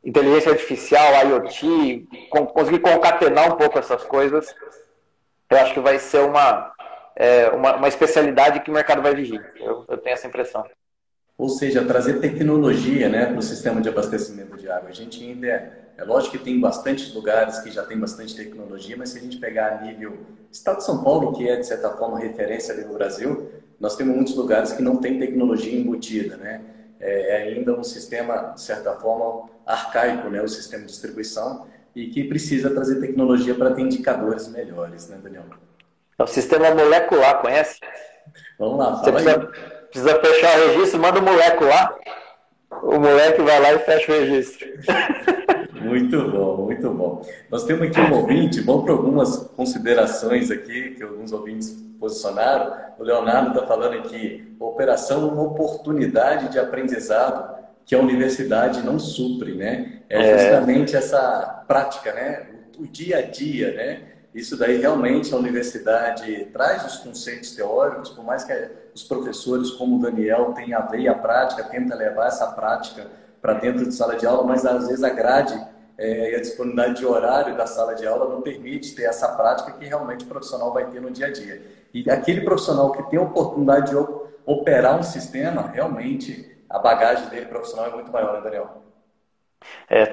inteligência artificial, IoT, conseguir concatenar um pouco essas coisas, eu acho que vai ser uma especialidade que o mercado vai exigir. Eu tenho essa impressão. Ou seja, trazer tecnologia, né, para o sistema de abastecimento de água. A gente ainda é lógico que tem bastantes lugares que já tem bastante tecnologia, mas se a gente pegar a nível Estado de São Paulo, que é, de certa forma, referência ali no Brasil, nós temos muitos lugares que não tem tecnologia embutida, né? É ainda um sistema, de certa forma, arcaico, né, o sistema de distribuição, e que precisa trazer tecnologia para ter indicadores melhores, né, Daniel? É o sistema molecular, conhece? Vamos lá, fala aí. Precisa fechar o registro, manda o moleque lá, o moleque vai lá e fecha o registro. Muito bom, muito bom. Nós temos aqui um ouvinte, vamos para algumas considerações aqui, que alguns ouvintes posicionaram. O Leonardo está falando aqui, operação é uma oportunidade de aprendizado que a universidade não supre, né? Justamente essa prática, né? O dia a dia, né? Isso daí realmente a universidade traz os conceitos teóricos, por mais que os professores como o Daniel tenham a veia prática, tenta levar essa prática para dentro de sala de aula, mas às vezes a grade e a disponibilidade de horário da sala de aula não permite ter essa prática que realmente o profissional vai ter no dia a dia. E aquele profissional que tem a oportunidade de operar um sistema, realmente a bagagem dele profissional é muito maior, né, Daniel?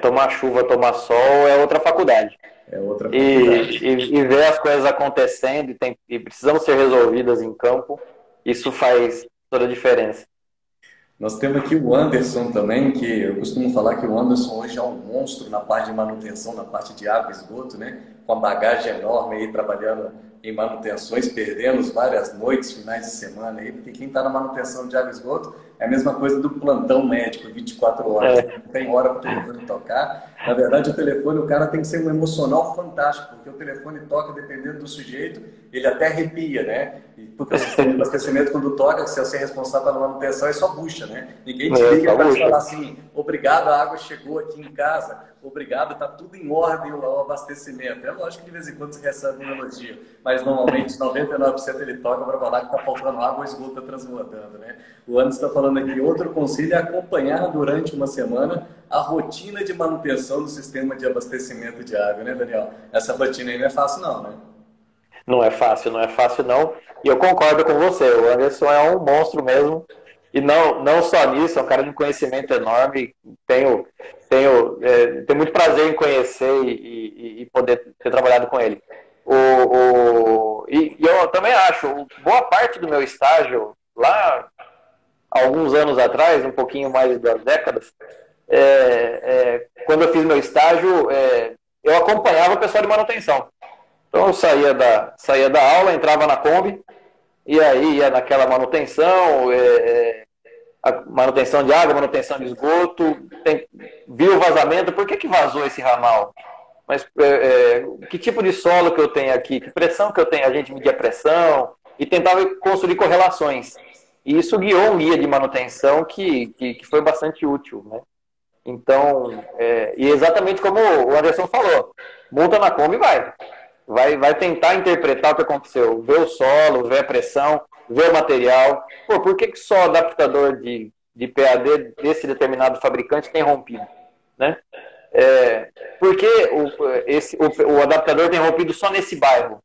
Tomar chuva, tomar sol é outra faculdade. É outra faculdade. E ver as coisas acontecendo e precisam ser resolvidas em campo, isso faz toda a diferença. Nós temos aqui o Anderson também, que eu costumo falar que o Anderson hoje é um monstro na parte de manutenção, na parte de água e esgoto, né? com a bagagem enorme aí, trabalhando em manutenções, perdemos várias noites, finais de semana aí, porque quem está na manutenção de água e esgoto é a mesma coisa do plantão médico, 24 horas. Não tem hora para o telefone tocar. Na verdade, o telefone, o cara tem que ser um emocional fantástico, porque o telefone toca, dependendo do sujeito, ele até arrepia, né? Porque o sistema de abastecimento, quando toca, se você é responsável pela manutenção, é só bucha, né? Ninguém te liga para te falar assim, obrigado, a água chegou aqui em casa, obrigado, está tudo em ordem o abastecimento. É lógico que de vez em quando você recebe um elogio, mas normalmente 99% ele toca para falar que está faltando água ou esgoto está transbordando, né? O Anderson está falando aqui, outro conselho é acompanhar durante uma semana a rotina de manutenção do sistema de abastecimento de água, né, Daniel? Essa rotina aí não é fácil não, né? Não é fácil, não é fácil não. E eu concordo com você, o Anderson é um monstro mesmo. E não só nisso, é um cara de conhecimento enorme. Tenho muito prazer em conhecer e poder ter trabalhado com ele. E eu também acho, boa parte do meu estágio, lá alguns anos atrás, um pouquinho mais de 2 décadas, quando eu fiz meu estágio, eu acompanhava o pessoal de manutenção. Então eu saía da aula, entrava na Kombi, e aí ia naquela manutenção, a manutenção de água, manutenção de esgoto, viu o vazamento, por que vazou esse ramal? Mas que tipo de solo que eu tenho aqui? Que pressão que eu tenho? A gente media a pressão e tentava construir correlações. E isso guiou um guia de manutenção que foi bastante útil, né? Então, e exatamente como o Anderson falou, monta na Kombi e vai tentar interpretar o que aconteceu, ver o solo, ver a pressão, ver o material. Pô, por que só o adaptador de PAD desse determinado fabricante tem rompido, né? Por que o adaptador tem rompido só nesse bairro,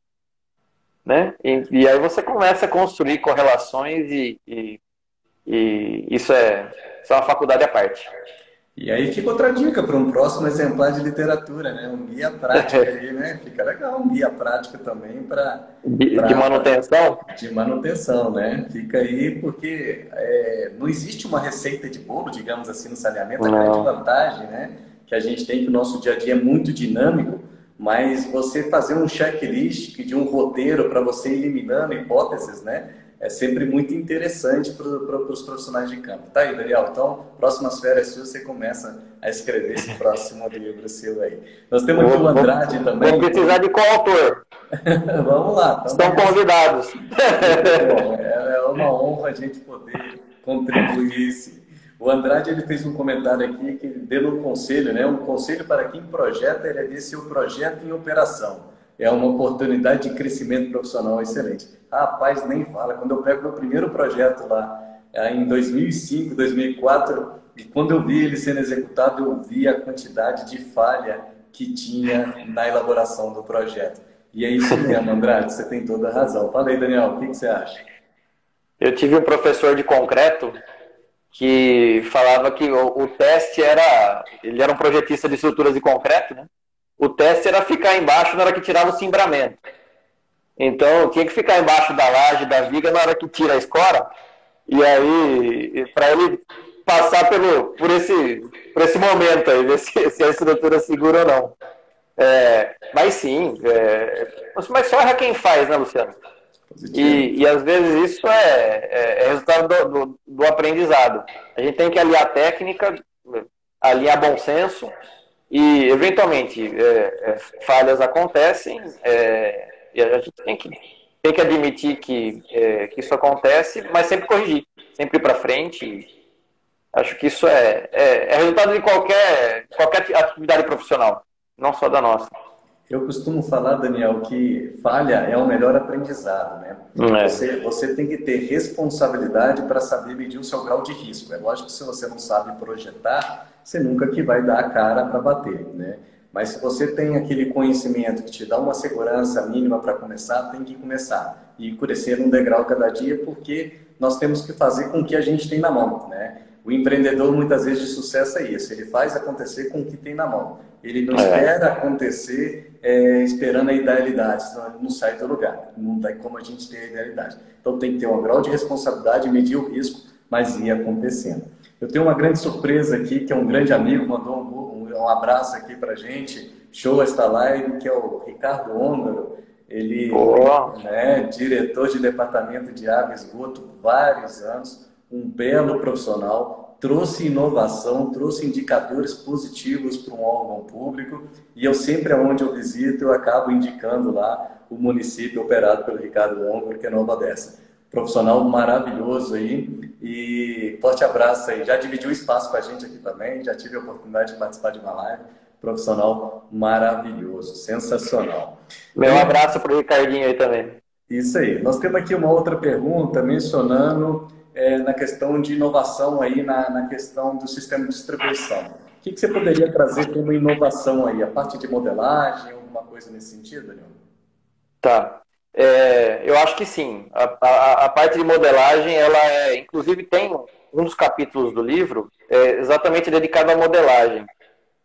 né? E aí você começa a construir correlações e isso é uma faculdade à parte. E aí fica outra dica para um próximo exemplar de literatura, né? Um guia prático aí, né? Fica legal, um guia prático também para... De manutenção? De manutenção, né? Fica aí porque não existe uma receita de bolo, digamos assim, no saneamento. A grande vantagem, né? Que a gente tem que o nosso dia a dia é muito dinâmico, mas você fazer um checklist de um roteiro para você ir eliminando hipóteses, né? É sempre muito interessante para os profissionais de campo. Tá aí, Daniel? Então, próximas férias suas, você começa a escrever esse próximo livro seu aí. Nós temos aqui o Andrade também. Vamos precisar de qual autor? Vamos lá. Estão convidados. É uma honra a gente poder contribuir. O Andrade ele fez um comentário aqui que deu um conselho, né? Um conselho para quem projeta, ele é desse o projeto em operação. É uma oportunidade de crescimento profissional excelente. Rapaz, nem fala. Quando eu pego meu primeiro projeto lá, em 2005, 2004, e quando eu vi ele sendo executado, eu vi a quantidade de falha que tinha na elaboração do projeto. E é isso mesmo, Andrade, você tem toda a razão. Fala aí, Daniel, o que você acha? Eu tive um professor de concreto que falava que o teste ele era um projetista de estruturas de concreto, né? O teste era ficar embaixo na hora que tirava o cimbramento. Então, tinha que ficar embaixo da laje, da viga, na hora que tira a escora. E aí, para ele passar por esse momento aí, ver se a estrutura segura ou não. Mas sim, mas só erra quem faz, né, Luciano? E às vezes isso é resultado do aprendizado. A gente tem que aliar técnica, aliar bom senso, e eventualmente falhas acontecem, e a gente tem que admitir que isso acontece, mas sempre corrigir, sempre ir para frente. Acho que isso é resultado de qualquer atividade profissional, não só da nossa. Eu costumo falar, Daniel, que falha é o melhor aprendizado, né? Você tem que ter responsabilidade para saber medir o seu grau de risco. É lógico que se você não sabe projetar, você nunca que vai dar a cara para bater, né? Mas se você tem aquele conhecimento que te dá uma segurança mínima para começar, tem que começar. E crescer um degrau cada dia, porque nós temos que fazer com o que a gente tem na mão, né? O empreendedor, muitas vezes, de sucesso é isso. Ele faz acontecer com o que tem na mão. Ele não espera acontecer esperando a idealidade, senão ele não sai do lugar. Não tem como a gente ter a idealidade. Então tem que ter um grau de responsabilidade, medir o risco, mas ir acontecendo. Eu tenho uma grande surpresa aqui, que é um grande amigo, mandou um abraço aqui pra gente, show esta live, que é o Ricardo Ongaro. Ele é diretor de departamento de água e esgoto vários anos, um belo profissional, trouxe inovação, trouxe indicadores positivos para um órgão público, e eu sempre, aonde eu visito, eu acabo indicando lá o município operado pelo Ricardo Ongaro, que é Nova Odessa. Profissional maravilhoso aí, e forte abraço aí. Já dividiu espaço com a gente aqui também, já tive a oportunidade de participar de uma live. Profissional maravilhoso, sensacional. Meu abraço para o Ricardinho aí também. Isso aí. Nós temos aqui uma outra pergunta mencionando na questão de inovação aí, na questão do sistema de distribuição. O que você poderia trazer como inovação aí? A parte de modelagem, alguma coisa nesse sentido, Daniel? Tá. Eu acho que sim. A parte de modelagem, ela inclusive tem um dos capítulos do livro exatamente dedicado à modelagem.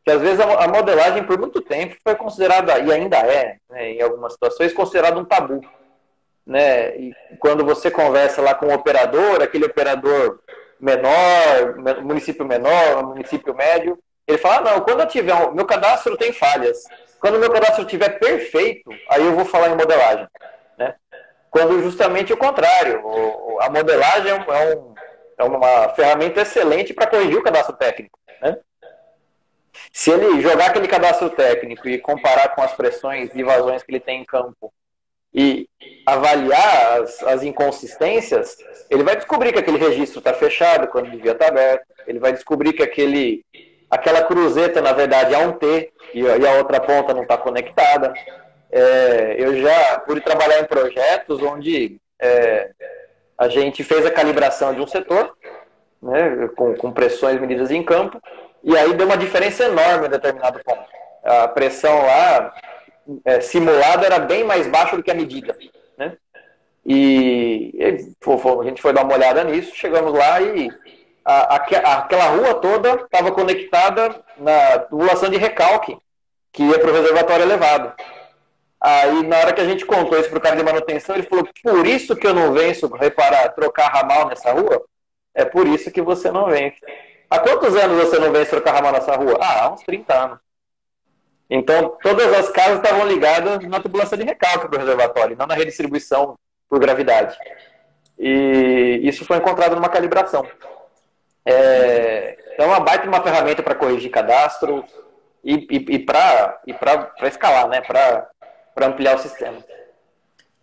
Que às vezes a modelagem por muito tempo foi considerada, e ainda né, em algumas situações, considerada um tabu. Né? E quando você conversa lá com o operador, aquele operador menor, município menor, município médio, ele fala, não, quando eu tiver, meu cadastro tem falhas. Quando o meu cadastro estiver perfeito, aí eu vou falar em modelagem. Né? Quando justamente o contrário, a modelagem é uma ferramenta excelente para corrigir o cadastro técnico. Né? Se ele jogar aquele cadastro técnico e comparar com as pressões e vazões que ele tem em campo e avaliar as inconsistência, ele vai descobrir que aquele registro está fechado quando devia estar aberto, ele vai descobrir que aquela cruzeta, na verdade, é um T e a outra ponta não está conectada. Eu já pude trabalhar em projetos onde a gente fez a calibração de um setor, né, com pressões medidas em campo, e aí deu uma diferença enorme em determinado ponto. A pressão lá simulada era bem mais baixa do que a medida. Né? E a gente foi dar uma olhada nisso, chegamos lá e aquela rua toda estava conectada na tubulação de recalque, que ia para o reservatório elevado. Aí, na hora que a gente contou isso para o cara de manutenção, ele falou, por isso que eu não venço trocar ramal nessa rua? É por isso que você não vence. Há quantos anos você não vence trocar ramal nessa rua? Há uns 30 anos. Então, todas as casas estavam ligadas na tubulação de recalque do reservatório, não na redistribuição por gravidade. E isso foi encontrado numa calibração. Então, é uma baita uma ferramenta para corrigir cadastro e para escalar, né? Para ampliar o sistema.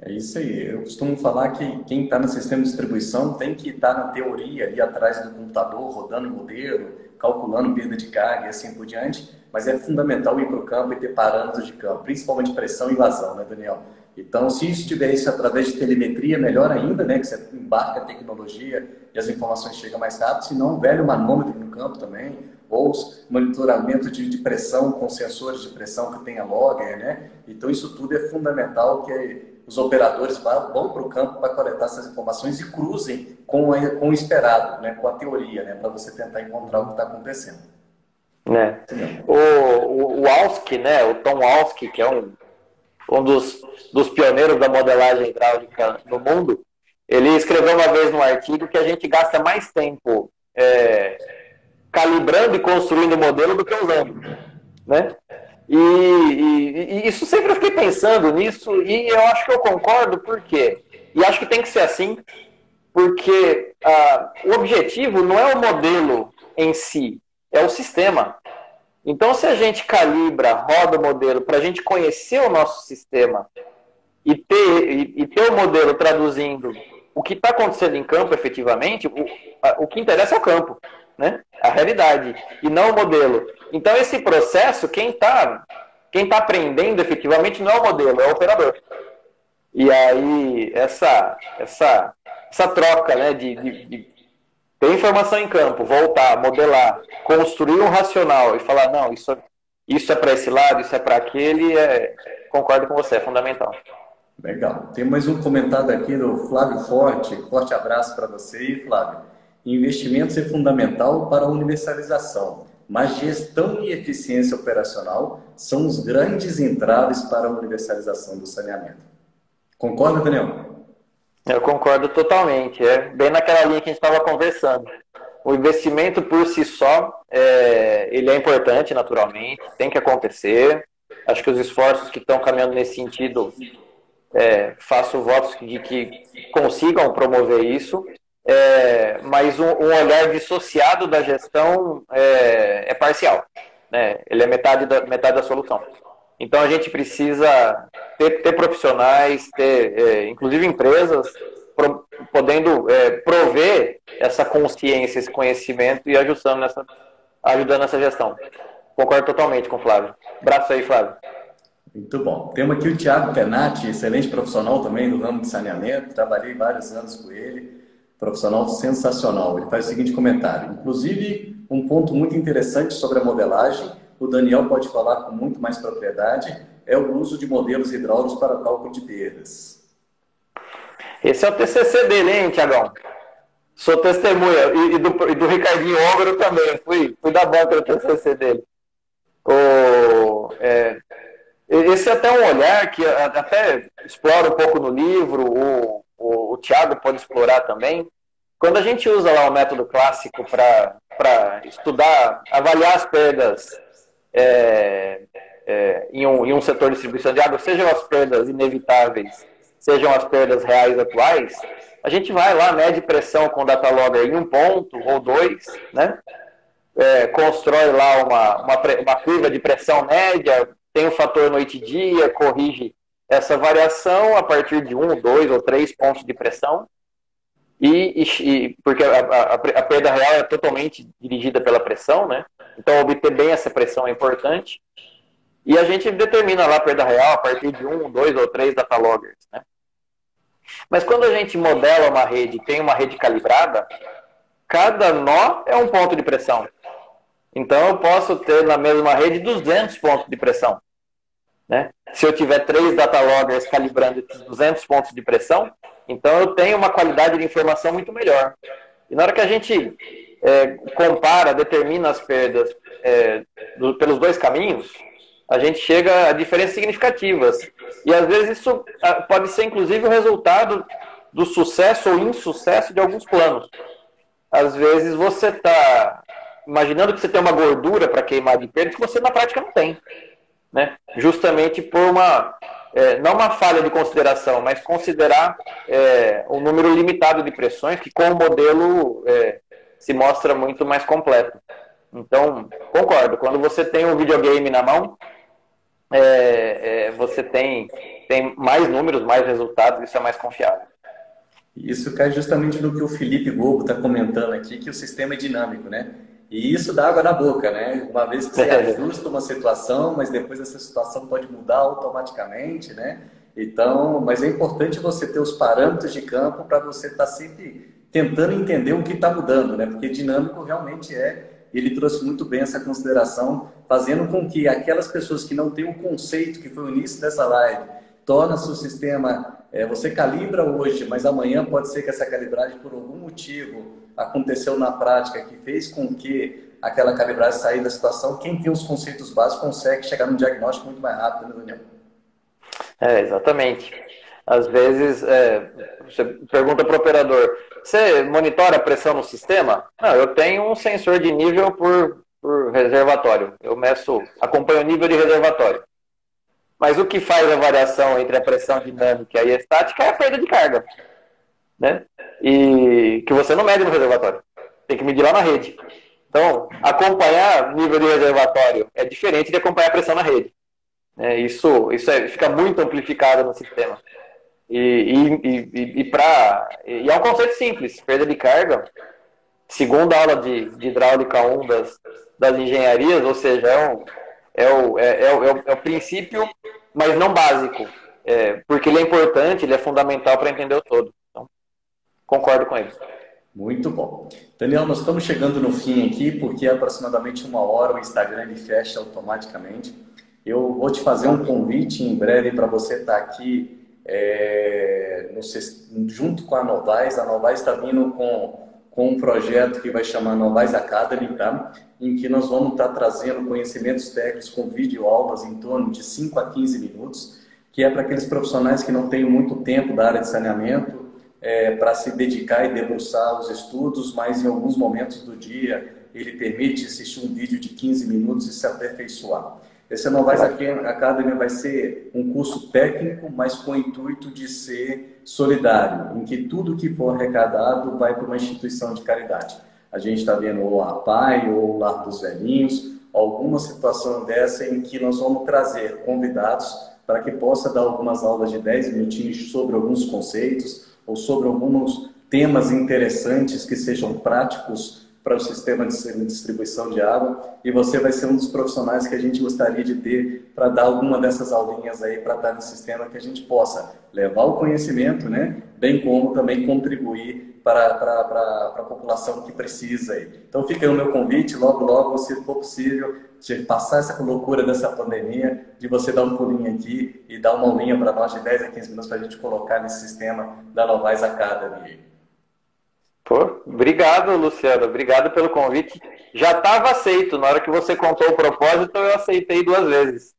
É isso aí. Eu costumo falar que quem está no sistema de distribuição tem que estar na teoria ali atrás do computador, rodando o modelo, calculando perda de carga e assim por diante, mas é fundamental ir para o campo e ter parâmetros de campo, principalmente pressão e vazão, né, Daniel? Então, se isso tiver isso através de telemetria, melhor ainda, né, que você embarca a tecnologia e as informações chegam mais rápido, se não, um velho manômetro no campo também, ou monitoramento de pressão com sensores de pressão que tenha logger, né? Então, isso tudo é fundamental que os operadores vão para o campo para coletar essas informações e cruzem com o esperado, né, com a teoria, né, para você tentar encontrar o que está acontecendo. O Alski, né, o Tom Alski, que é um dos pioneiros da modelagem hidráulica no mundo, ele escreveu uma vez no artigo que a gente gasta mais tempo calibrando e construindo o modelo do que usando, né? E isso sempre eu fiquei pensando nisso, e eu acho que eu concordo, por quê? E acho que tem que ser assim, porque o objetivo não é o modelo em si, é o sistema. Então, se a gente calibra, roda o modelo para a gente conhecer o nosso sistema e ter o modelo traduzindo o que está acontecendo em campo efetivamente, o que interessa é o campo, né? A realidade, e não o modelo. Então, esse processo, quem está aprendendo efetivamente não é o modelo, é o operador. E aí, essa troca, né, de ter informação em campo, voltar, modelar, construir um racional e falar, não, isso é para esse lado, isso é para aquele, concordo com você, é fundamental. Legal. Tem mais um comentário aqui do Flávio Forte. Forte abraço para você, Flávio. Investimentos é fundamental para a universalização, mas gestão e eficiência operacional são os grandes entraves para a universalização do saneamento. Concorda, Daniel? Eu concordo totalmente. É bem naquela linha que a gente estava conversando. O investimento por si só, ele é importante, naturalmente, tem que acontecer. acho que os esforços que estão caminhando nesse sentido, faço votos de que consigam promover isso, mas um olhar dissociado da gestão é parcial, né? Ele é metade da solução. Então a gente precisa ter profissionais, inclusive empresas, podendo prover essa consciência, esse conhecimento e ajudando nessa gestão. Concordo totalmente com o Flávio. Abraço aí, Flávio. Muito bom. Temos aqui o Thiago Penati, excelente profissional também do ramo de saneamento. Trabalhei vários anos com ele. Profissional sensacional. Ele faz o seguinte comentário. Inclusive, um ponto muito interessante sobre a modelagem, o Daniel pode falar com muito mais propriedade, é o uso de modelos hidráulicos para cálculo de perdas. Esse é o TCC dele, hein, Tiagão? Sou testemunha. E do Ricardinho Ógaro também. Fui da banca do TCC dele. Esse é até um olhar que até explora um pouco no livro, o Thiago pode explorar também. Quando a gente usa lá o método clássico para estudar, avaliar as perdas em um setor de distribuição de água, sejam as perdas inevitáveis, sejam as perdas reais atuais, a gente vai lá, mede pressão com o datalogger em 1 ponto ou 2, né? Constrói lá uma curva de pressão média, tem o fator noite e dia, corrige essa variação a partir de 1, 2 ou 3 pontos de pressão, porque a perda real é totalmente dirigida pela pressão, né? Então obter bem essa pressão é importante, e a gente determina lá a perda real a partir de 1, 2 ou 3 dataloggers, né? Mas quando a gente modela uma rede, tem uma rede calibrada, cada nó é um ponto de pressão. Então, eu posso ter na mesma rede 200 pontos de pressão, né? Se eu tiver 3 dataloggers calibrando esses 200 pontos de pressão, então eu tenho uma qualidade de informação muito melhor. E na hora que a gente compara, determina as perdas pelos 2 caminhos, a gente chega a diferenças significativas. E às vezes isso pode ser inclusive o resultado do sucesso ou insucesso de alguns planos. Às vezes você está imaginando que você tem uma gordura para queimar de perda que você na prática não tem, né? Justamente por não uma falha de consideração, mas considerar um número limitado de pressões que com o modelo se mostra muito mais completo. Então, concordo, quando você tem um videogame na mão, você tem mais números, mais resultados, isso é mais confiável. Isso cai justamente no que o Felipe Gobo está comentando aqui, que o sistema é dinâmico, né? E isso dá água na boca, né? Uma vez que você ajusta uma situação, mas depois essa situação pode mudar automaticamente, né? Então, mas é importante você ter os parâmetros de campo para você estar sempre tentando entender o que está mudando, né? Porque dinâmico realmente ele trouxe muito bem essa consideração, fazendo com que aquelas pessoas que não têm o conceito, que foi o início dessa live, torna seu sistema, você calibra hoje, mas amanhã pode ser que essa calibragem, por algum motivo, aconteceu na prática, que fez com que aquela calibragem saísse da situação. Quem tem os conceitos básicos consegue chegar num diagnóstico muito mais rápido, né, Daniel? Exatamente. Às vezes, você pergunta para o operador, você monitora a pressão no sistema? Não, eu tenho um sensor de nível por reservatório. Eu acompanho o nível de reservatório. Mas o que faz a variação entre a pressão dinâmica e a estática é a perda de carga, né? E que você não mede no reservatório. Tem que medir lá na rede. Então, acompanhar nível de reservatório é diferente de acompanhar a pressão na rede. Isso fica muito amplificado no sistema. E é um conceito simples. Perda de carga, segundo a aula de hidráulica 1 das engenharias, ou seja, é o princípio, mas não básico. Porque ele é importante, ele é fundamental para entender o todo. Então, concordo com ele. Muito bom. Daniel, nós estamos chegando no fim aqui, porque aproximadamente 1 hora o Instagram ele fecha automaticamente. Eu vou te fazer um convite em breve para você estar aqui junto com a Novais. A Novais está vindo com um projeto que vai chamar Novais Academy, tá? Em que nós vamos estar trazendo conhecimentos técnicos com videoaulas em torno de 5 a 15 minutos, que é para aqueles profissionais que não têm muito tempo da área de saneamento, para se dedicar e debruçar aos estudos, mas em alguns momentos do dia ele permite assistir um vídeo de 15 minutos e se aperfeiçoar. Esse Novaes Academy vai ser um curso técnico, mas com o intuito de ser solidário, em que tudo que for arrecadado vai para uma instituição de caridade. A gente está vendo ou a PAI, ou o Lar dos Velhinhos, alguma situação dessa em que nós vamos trazer convidados para que possa dar algumas aulas de 10 minutinhos sobre alguns conceitos ou sobre alguns temas interessantes que sejam práticos para o sistema de distribuição de água, e você vai ser um dos profissionais que a gente gostaria de ter para dar alguma dessas aulinhas aí, para estar no sistema, que a gente possa levar o conhecimento, né, bem como também contribuir para a população que precisa aí. Então fica aí o meu convite, logo, logo, se for possível, de passar essa loucura dessa pandemia, de você dar um pulinho aqui e dar uma aulinha para nós de 10 a 15 minutos para a gente colocar nesse sistema da Novaes Academy. Pô, obrigado, Luciano. Obrigado pelo convite. Já estava aceito. Na hora que você contou o propósito, eu aceitei 2 vezes.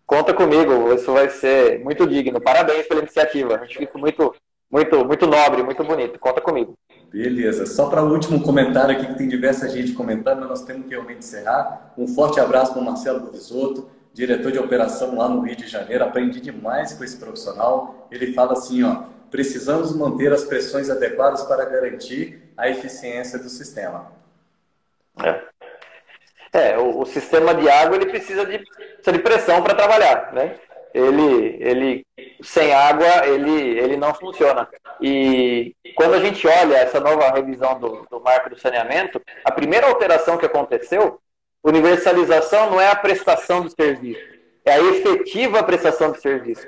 Conta comigo. Isso vai ser muito digno. Parabéns pela iniciativa. Acho isso muito, muito, muito nobre, muito bonito. Conta comigo. Beleza. Só para o último comentário aqui, que tem diversa gente comentando, nós temos que realmente encerrar. Um forte abraço para o Marcelo Bisotto, diretor de operação lá no Rio de Janeiro. Aprendi demais com esse profissional. Ele fala assim, ó: precisamos manter as pressões adequadas para garantir a eficiência do sistema. O sistema de água ele precisa de pressão para trabalhar, né? Ele sem água ele não funciona. E quando a gente olha essa nova revisão do marco do saneamento, a primeira alteração que aconteceu, universalização não é a prestação do serviço, é a efetiva prestação de serviço.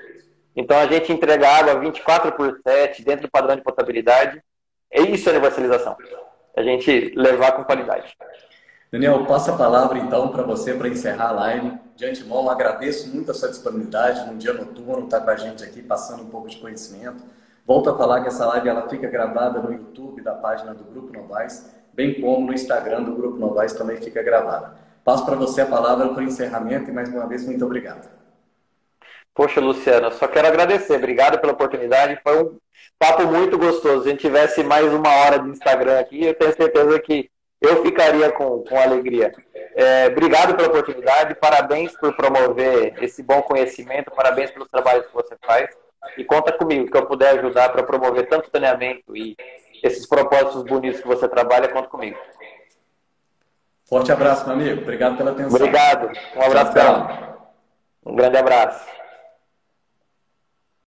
Então, a gente entrega água 24/7 dentro do padrão de potabilidade. É isso a universalização. A gente levar com qualidade. Daniel, passa a palavra, então, para você, para encerrar a live. De antemão, agradeço muito a sua disponibilidade num dia noturno, estar com a gente aqui, passando um pouco de conhecimento. Volto a falar que essa live ela fica gravada no YouTube da página do Grupo Novaes, bem como no Instagram do Grupo Novaes também fica gravada. Passo para você a palavra para o encerramento e, mais uma vez, muito obrigado. Poxa, Luciano, só quero agradecer. Obrigado pela oportunidade. Foi um papo muito gostoso. Se a gente tivesse mais 1 hora de Instagram aqui, eu tenho certeza que eu ficaria com alegria. Obrigado pela oportunidade. Parabéns por promover esse bom conhecimento. Parabéns pelos trabalhos que você faz. E conta comigo, que eu puder ajudar para promover tanto saneamento e esses propósitos bonitos que você trabalha, conta comigo. Forte abraço, meu amigo. Obrigado pela atenção. Obrigado. Um abraço. Tchau, tchau. Um grande abraço.